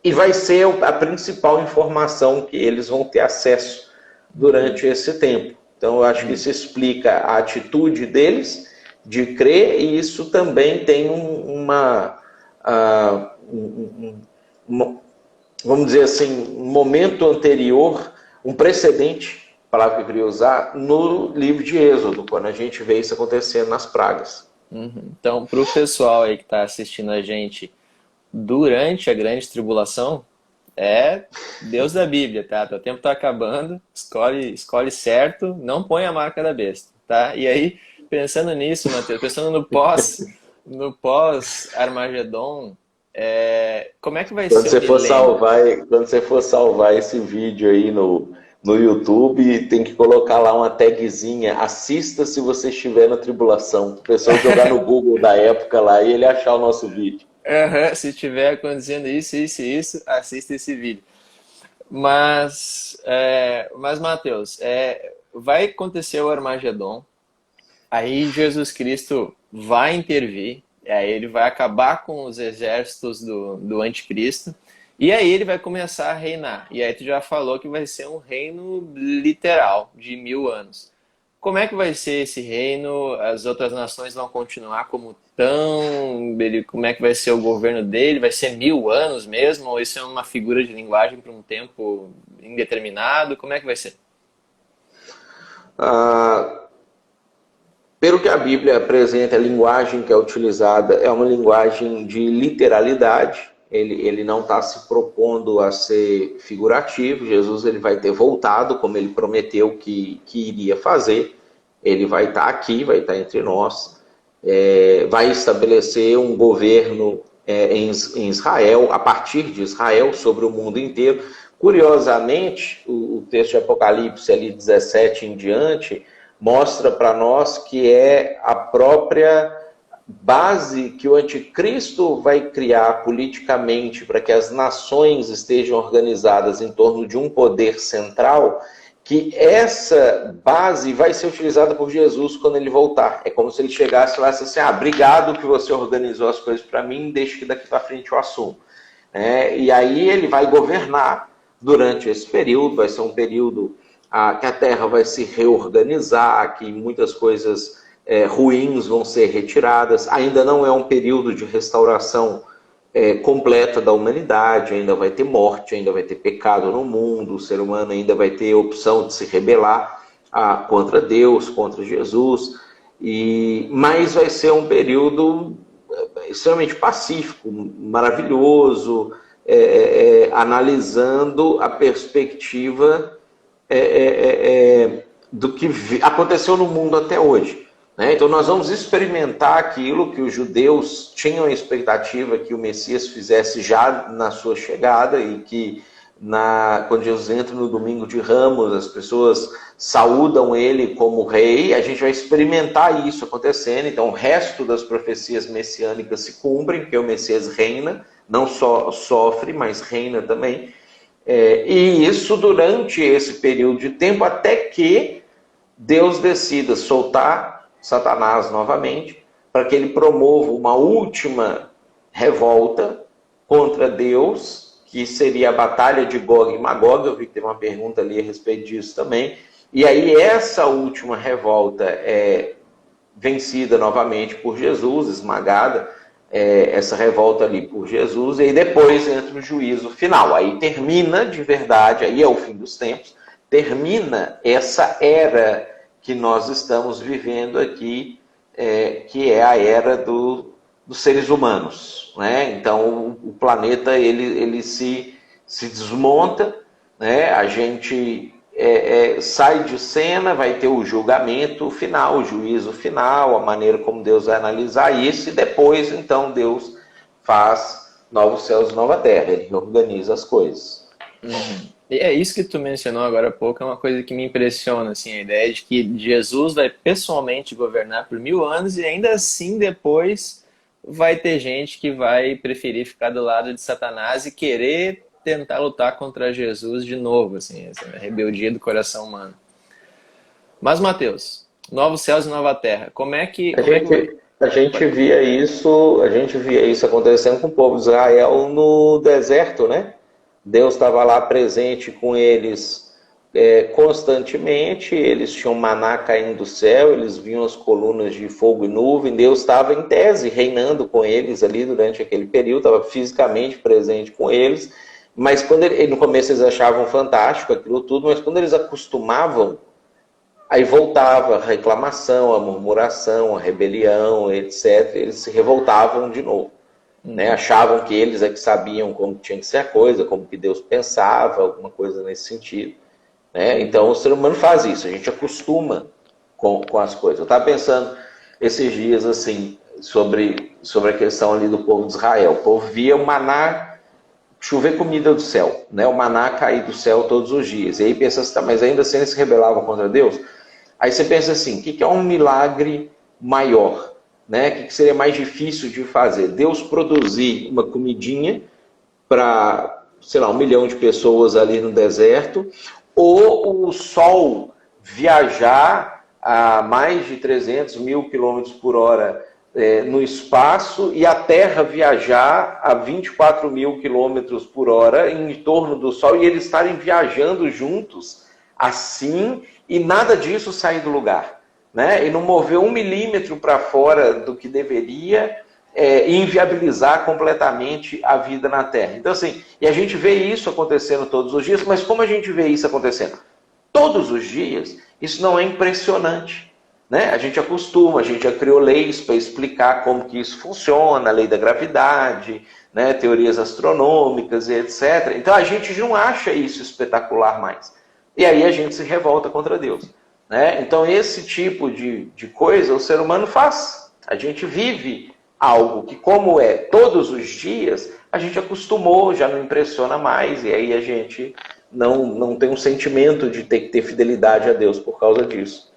e vai ser a principal informação que eles vão ter acesso durante esse tempo. Então eu acho que isso explica a atitude deles de crer, e isso também tem vamos dizer assim, um momento anterior, um precedente, a palavra que eu queria usar, no livro de Êxodo, quando a gente vê isso acontecendo nas pragas. Então, para o pessoal aí que está assistindo a gente durante a grande tribulação, é Deus da Bíblia, tá? O tempo está acabando, escolhe certo, não põe a marca da besta, tá? E aí, pensando nisso, Matheus, pensando no pós-Armagedon, como é que vai quando ser quando você for salvar esse vídeo aí no YouTube, tem que colocar lá uma tagzinha, assista se você estiver na tribulação, o pessoal jogar no Google da época lá e ele achar o nosso vídeo. Se estiver acontecendo isso, assista esse vídeo. Mas Matheus, vai acontecer o Armagedon, aí Jesus Cristo vai intervir, aí ele vai acabar com os exércitos do anticristo, e aí ele vai começar a reinar. E aí tu já falou que vai ser um reino literal, de 1000 anos. Como é que vai ser esse reino? As outras nações vão continuar como estão? Como é que vai ser o governo dele? Vai ser 1000 anos mesmo? Ou isso é uma figura de linguagem para um tempo indeterminado? Como é que vai ser? Pelo que a Bíblia apresenta, a linguagem que é utilizada é uma linguagem de literalidade. Ele não está se propondo a ser figurativo. Jesus ele vai ter voltado, como ele prometeu que iria fazer. Ele vai estar aqui, vai estar entre nós. Vai estabelecer um governo em Israel, a partir de Israel, sobre o mundo inteiro. Curiosamente, o texto de Apocalipse, ali 17 em diante, mostra para nós que é a própria base que o anticristo vai criar politicamente para que as nações estejam organizadas em torno de um poder central, que essa base vai ser utilizada por Jesus quando ele voltar. É como se ele chegasse e falasse assim, obrigado que você organizou as coisas para mim, deixa que daqui para frente eu assumo. E aí ele vai governar durante esse período, vai ser um período que a Terra vai se reorganizar, que muitas coisas ruins vão ser retiradas. Ainda não é um período de restauração completa da humanidade, ainda vai ter morte, ainda vai ter pecado no mundo, o ser humano ainda vai ter a opção de se rebelar contra Deus, contra Jesus, mas vai ser um período extremamente pacífico, maravilhoso, analisando a perspectiva do que aconteceu no mundo até hoje. Então nós vamos experimentar aquilo que os judeus tinham a expectativa que o Messias fizesse já na sua chegada e que quando Jesus entra no domingo de Ramos, as pessoas saúdam ele como rei, a gente vai experimentar isso acontecendo. Então o resto das profecias messiânicas se cumprem, porque o Messias reina, não só sofre, mas reina também. E isso durante esse período de tempo, até que Deus decida soltar Satanás novamente, para que ele promova uma última revolta contra Deus, que seria a batalha de Gog e Magog. Eu vi que tem uma pergunta ali a respeito disso também. E aí essa última revolta é vencida novamente por Jesus, esmagada, essa revolta ali por Jesus, e aí depois entra o juízo final. Aí termina de verdade, aí é o fim dos tempos, termina essa era que nós estamos vivendo aqui, que é a era dos seres humanos. Então o planeta ele se desmonta, a gente sai de cena, vai ter o julgamento final, o juízo final, a maneira como Deus vai analisar isso, e depois então Deus faz novos céus e nova terra, ele organiza as coisas. E é isso que tu mencionou agora há pouco, é uma coisa que me impressiona, assim, a ideia de que Jesus vai pessoalmente governar por 1000 anos e ainda assim depois vai ter gente que vai preferir ficar do lado de Satanás e querer tentar lutar contra Jesus de novo, assim, essa rebeldia do coração humano. Mas, Mateus, novos céus e nova terra, como é que... A gente via isso acontecendo com o povo de Israel no deserto, né? Deus estava lá presente com eles constantemente, eles tinham maná caindo do céu, eles viam as colunas de fogo e nuvem, Deus estava em tese reinando com eles ali durante aquele período, estava fisicamente presente com eles, mas quando no começo eles achavam fantástico aquilo tudo, mas quando eles acostumavam, aí voltava a reclamação, a murmuração, a rebelião, etc. Eles se revoltavam de novo. Achavam que eles é que sabiam como tinha que ser a coisa, como que Deus pensava, alguma coisa nesse sentido. Então o ser humano faz isso, a gente acostuma com as coisas. Eu estava pensando esses dias assim, sobre a questão ali do povo de Israel. O povo via o maná chover comida do céu, o maná cair do céu todos os dias. E aí pensa assim, tá, mas ainda assim eles se rebelavam contra Deus? Aí você pensa assim, o que é um milagre maior? O que seria mais difícil de fazer? Deus produzir uma comidinha para, 1 milhão de pessoas ali no deserto, ou o Sol viajar a mais de 300 mil quilômetros por hora no espaço e a Terra viajar a 24 mil quilômetros por hora em torno do Sol e eles estarem viajando juntos assim e nada disso sair do lugar. E não mover 1 milímetro para fora do que deveria e inviabilizar completamente a vida na Terra. Então, assim, e a gente vê isso acontecendo todos os dias, mas como a gente vê isso acontecendo todos os dias, isso não é impressionante. A gente acostuma, a gente já criou leis para explicar como que isso funciona, a lei da gravidade, teorias astronômicas e etc. Então a gente não acha isso espetacular mais. E aí a gente se revolta contra Deus. Então esse tipo de coisa o ser humano faz. A gente vive algo que, como é todos os dias, a gente acostumou, já não impressiona mais, e aí a gente não tem um sentimento de ter que ter fidelidade a Deus por causa disso.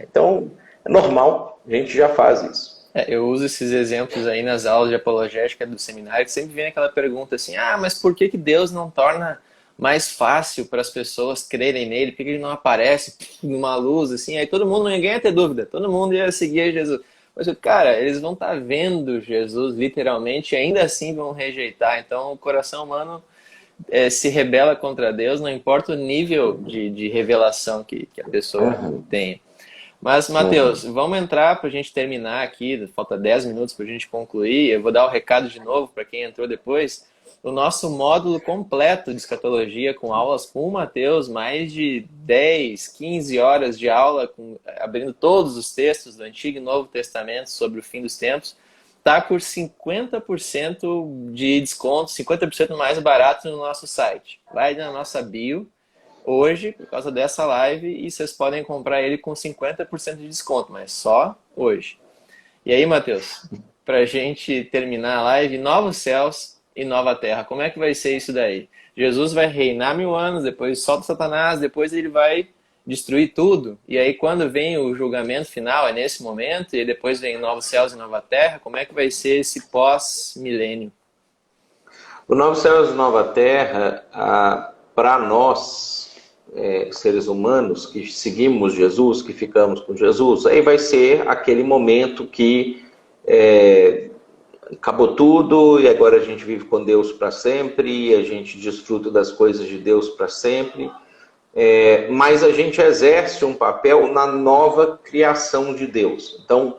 Então é normal, a gente já faz isso. Eu uso esses exemplos aí nas aulas de apologética do seminário, que sempre vem aquela pergunta assim, mas por que Deus não torna mais fácil para as pessoas crerem nele, porque ele não aparece numa luz assim, aí todo mundo, ninguém ia ter dúvida, todo mundo ia seguir Jesus. Mas, cara, eles vão estar vendo Jesus literalmente e ainda assim vão rejeitar. Então, o coração humano se rebela contra Deus, não importa o nível de revelação que a pessoa Uhum, tenha. Mas, uhum. Matheus, vamos entrar para a gente terminar aqui, falta 10 minutos para a gente concluir. Eu vou dar o recado de novo para quem entrou depois. O nosso módulo completo de escatologia, com aulas com o Matheus, mais de 10, 15 horas de aula, abrindo todos os textos do Antigo e Novo Testamento sobre o fim dos tempos, está por 50% de desconto, 50% mais barato no nosso site. Vai na nossa bio hoje, por causa dessa live, e vocês podem comprar ele com 50% de desconto, mas só hoje. E aí, Matheus, para a gente terminar a live, novos céus e nova terra, como é que vai ser isso daí? Jesus vai reinar 1000 anos, depois solta Satanás, depois ele vai destruir tudo, e aí quando vem o julgamento final, é nesse momento, e depois vem novos céus e nova terra, como é que vai ser esse pós-milênio? O Novo Céu e Nova Terra, para nós, seres humanos que seguimos Jesus, que ficamos com Jesus, aí vai ser aquele momento que acabou tudo e agora a gente vive com Deus para sempre, e a gente desfruta das coisas de Deus para sempre. Mas a gente exerce um papel na nova criação de Deus. Então,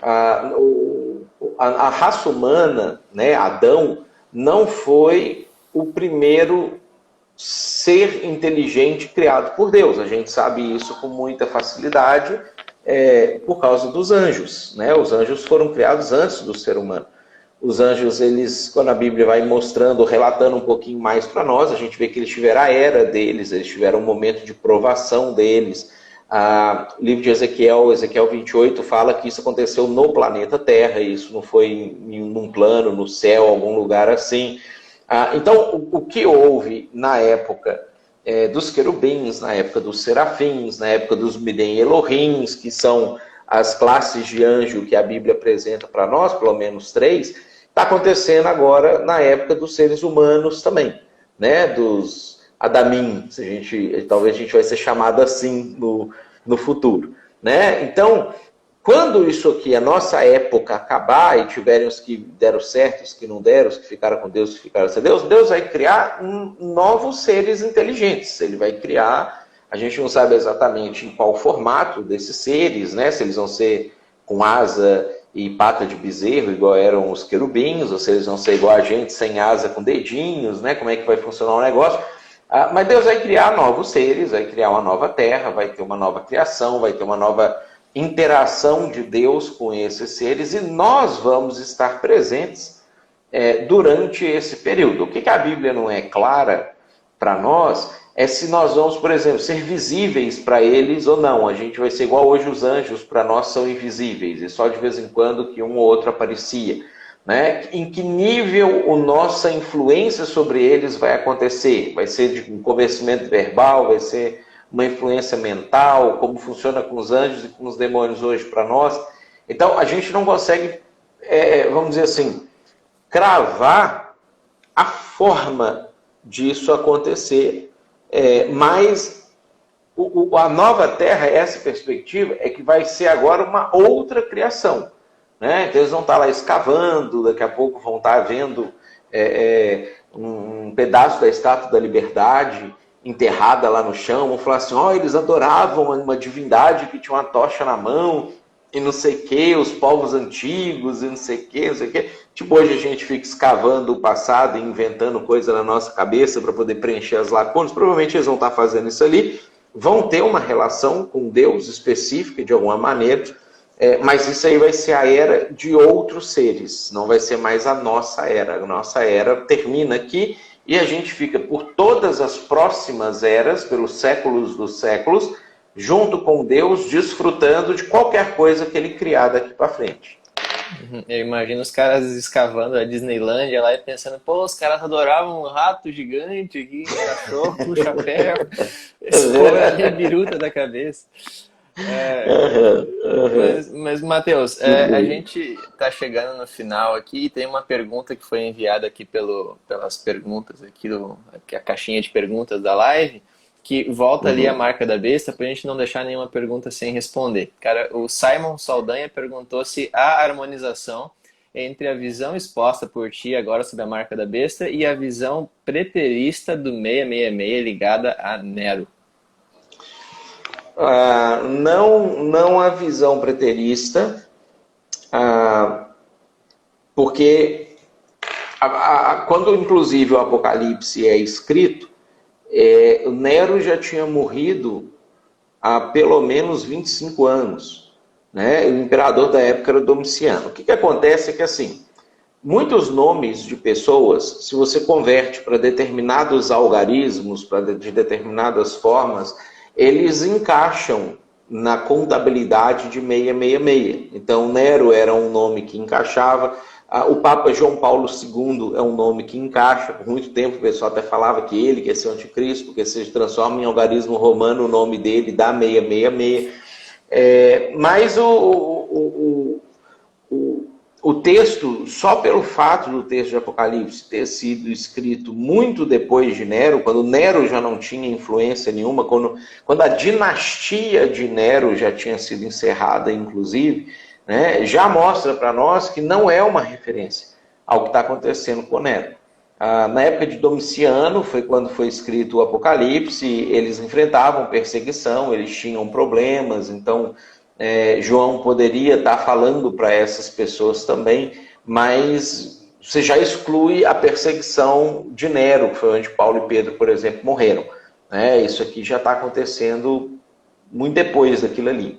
a raça humana, né, Adão, não foi o primeiro ser inteligente criado por Deus. A gente sabe isso com muita facilidade por causa dos anjos, né? Os anjos foram criados antes do ser humano. Os anjos, eles, quando a Bíblia vai mostrando, relatando um pouquinho mais para nós, a gente vê que eles tiveram a era deles, eles tiveram um momento de provação deles. O livro de Ezequiel 28, fala que isso aconteceu no planeta Terra, isso não foi num plano, no céu, algum lugar assim. Então, o que houve na época dos querubins, na época dos serafins, na época dos Midem Elohims, que são as classes de anjo que a Bíblia apresenta para nós, pelo menos 3, está acontecendo agora na época dos seres humanos também, né? Dos Adamim, talvez a gente vai ser chamado assim no futuro, né? Então, quando isso aqui, a nossa época acabar e tiverem os que deram certo, os que não deram, os que ficaram com Deus, os que ficaram sem Deus, Deus vai criar novos seres inteligentes. Ele vai criar, a gente não sabe exatamente em qual formato desses seres, né? Se eles vão ser com asa e pata de bezerro, igual eram os querubins, ou se eles vão ser igual a gente, sem asa, com dedinhos, né? Como é que vai funcionar o negócio? Mas Deus vai criar novos seres, vai criar uma nova terra, vai ter uma nova criação, vai ter uma nova interação de Deus com esses seres, e nós vamos estar presentes durante esse período. O que a Bíblia não é clara para nós é se nós vamos, por exemplo, ser visíveis para eles ou não. A gente vai ser igual hoje os anjos, para nós são invisíveis, e só de vez em quando que um ou outro aparecia. Né? Em que nível a nossa influência sobre eles vai acontecer? Vai ser de um convencimento verbal, vai ser uma influência mental, como funciona com os anjos e com os demônios hoje para nós. Então, a gente não consegue, vamos dizer assim, cravar a forma disso acontecer. Mas a nova terra, essa perspectiva, é que vai ser agora uma outra criação. Né? Então, eles vão estar lá escavando, daqui a pouco vão estar vendo um pedaço da Estátua da Liberdade enterrada lá no chão, vão falar assim, eles adoravam uma divindade que tinha uma tocha na mão, e não sei o que, os povos antigos, e não sei o que, não sei o que. Tipo, hoje a gente fica escavando o passado e inventando coisa na nossa cabeça para poder preencher as lacunas. Provavelmente eles vão estar fazendo isso ali, vão ter uma relação com Deus específica de alguma maneira, mas isso aí vai ser a era de outros seres, não vai ser mais a nossa era. A nossa era termina aqui e a gente fica por todas as próximas eras, pelos séculos dos séculos, junto com Deus, desfrutando de qualquer coisa que ele criar daqui para frente. Eu imagino os caras escavando a Disneylândia lá e pensando, pô, os caras adoravam um rato gigante aqui, cachorro com chapéu, esse povo é a biruta da cabeça. É, Aham, aham. mas Matheus, Que a doido. gente está chegando no final aqui e tem uma pergunta que foi enviada aqui pelas perguntas aqui, aqui a caixinha de perguntas da live, que volta ali a Uhum. marca da besta para a gente não deixar nenhuma pergunta sem responder. Cara, o Simon Saldanha perguntou se há harmonização entre a visão exposta por ti agora sobre a marca da besta e a visão preterista do 666 ligada a Nero. Não a visão preterista, ah, porque quando inclusive o Apocalipse é escrito, o Nero já tinha morrido há pelo menos 25 anos. Né? O imperador da época era Domiciano. O que acontece é que, assim, muitos nomes de pessoas, se você converte para determinados algarismos, de determinadas formas, eles encaixam na contabilidade de 666. Então, Nero era um nome que encaixava. O Papa João Paulo II é um nome que encaixa. Por muito tempo o pessoal até falava que ele quer ser o anticristo, porque se transforma em algarismo romano, o nome dele dá 666. Mas o texto, só pelo fato do texto de Apocalipse ter sido escrito muito depois de Nero, quando Nero já não tinha influência nenhuma, quando a dinastia de Nero já tinha sido encerrada, inclusive, né, já mostra para nós que não é uma referência ao que está acontecendo com Nero. Na época de Domiciano, foi quando foi escrito o Apocalipse, eles enfrentavam perseguição, eles tinham problemas, então João poderia estar falando para essas pessoas também, mas você já exclui a perseguição de Nero, que foi onde Paulo e Pedro, por exemplo, morreram. Né? Isso aqui já está acontecendo muito depois daquilo ali.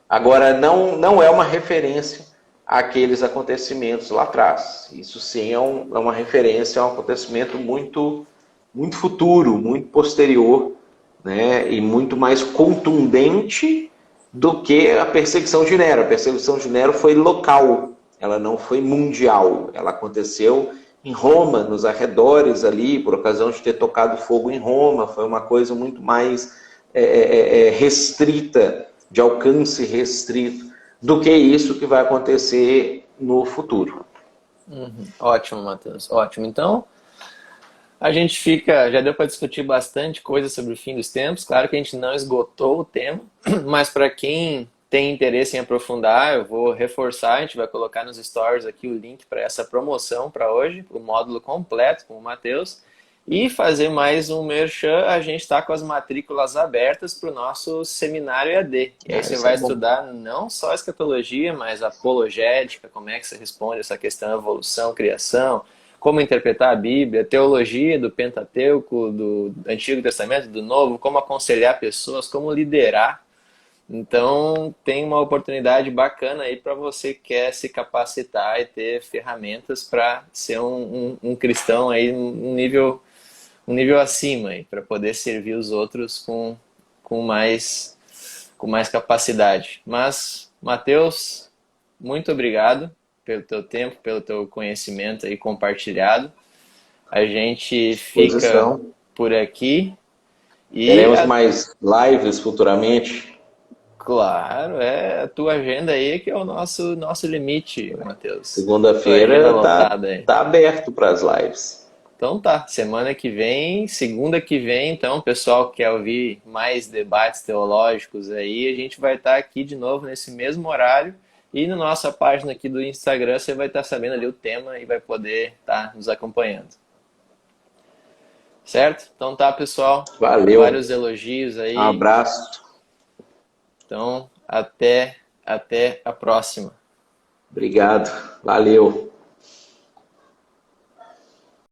Agora, não é uma referência àqueles acontecimentos lá atrás. Isso sim é uma referência a um acontecimento muito, muito futuro, muito posterior, né? E muito mais contundente do que a perseguição de Nero. A perseguição de Nero foi local, ela não foi mundial. Ela aconteceu em Roma, nos arredores ali, por ocasião de ter tocado fogo em Roma. Foi uma coisa muito mais restrita, de alcance restrito, do que isso que vai acontecer no futuro. Uhum. Ótimo, Matheus. Ótimo. Então, a gente fica, já deu para discutir bastante coisa sobre o fim dos tempos. Claro que a gente não esgotou o tema, mas para quem tem interesse em aprofundar, eu vou reforçar, a gente vai colocar nos stories aqui o link para essa promoção para hoje, o módulo completo com o Matheus. E fazer mais um merchan, a gente está com as matrículas abertas para o nosso seminário EAD. E aí você Isso é vai bom. estudar não só escatologia, mas apologética, como é que você responde essa questão de evolução, criação, como interpretar a Bíblia, teologia do Pentateuco, do Antigo Testamento, do Novo, como aconselhar pessoas, como liderar. Então, tem uma oportunidade bacana aí para você que quer se capacitar e ter ferramentas para ser um cristão aí um nível acima aí, para poder servir os outros com mais com mais capacidade. Mas, Mateus, muito obrigado pelo teu tempo, pelo teu conhecimento aí compartilhado. A gente fica Exposição. por aqui e, Teremos mais lives futuramente. claro, a tua agenda aí que é o nosso limite, Matheus. Tua agenda Segunda-feira lotada aí. tá aberto para as lives. Então tá, semana que vem, segunda que vem, então, pessoal que quer ouvir mais debates teológicos aí, a gente vai estar aqui de novo nesse mesmo horário e na nossa página aqui do Instagram você vai estar sabendo ali o tema e vai poder estar nos acompanhando. Certo? Então tá, pessoal. Valeu. Vários elogios Um aí. abraço. Então, até a próxima. Obrigado. Valeu.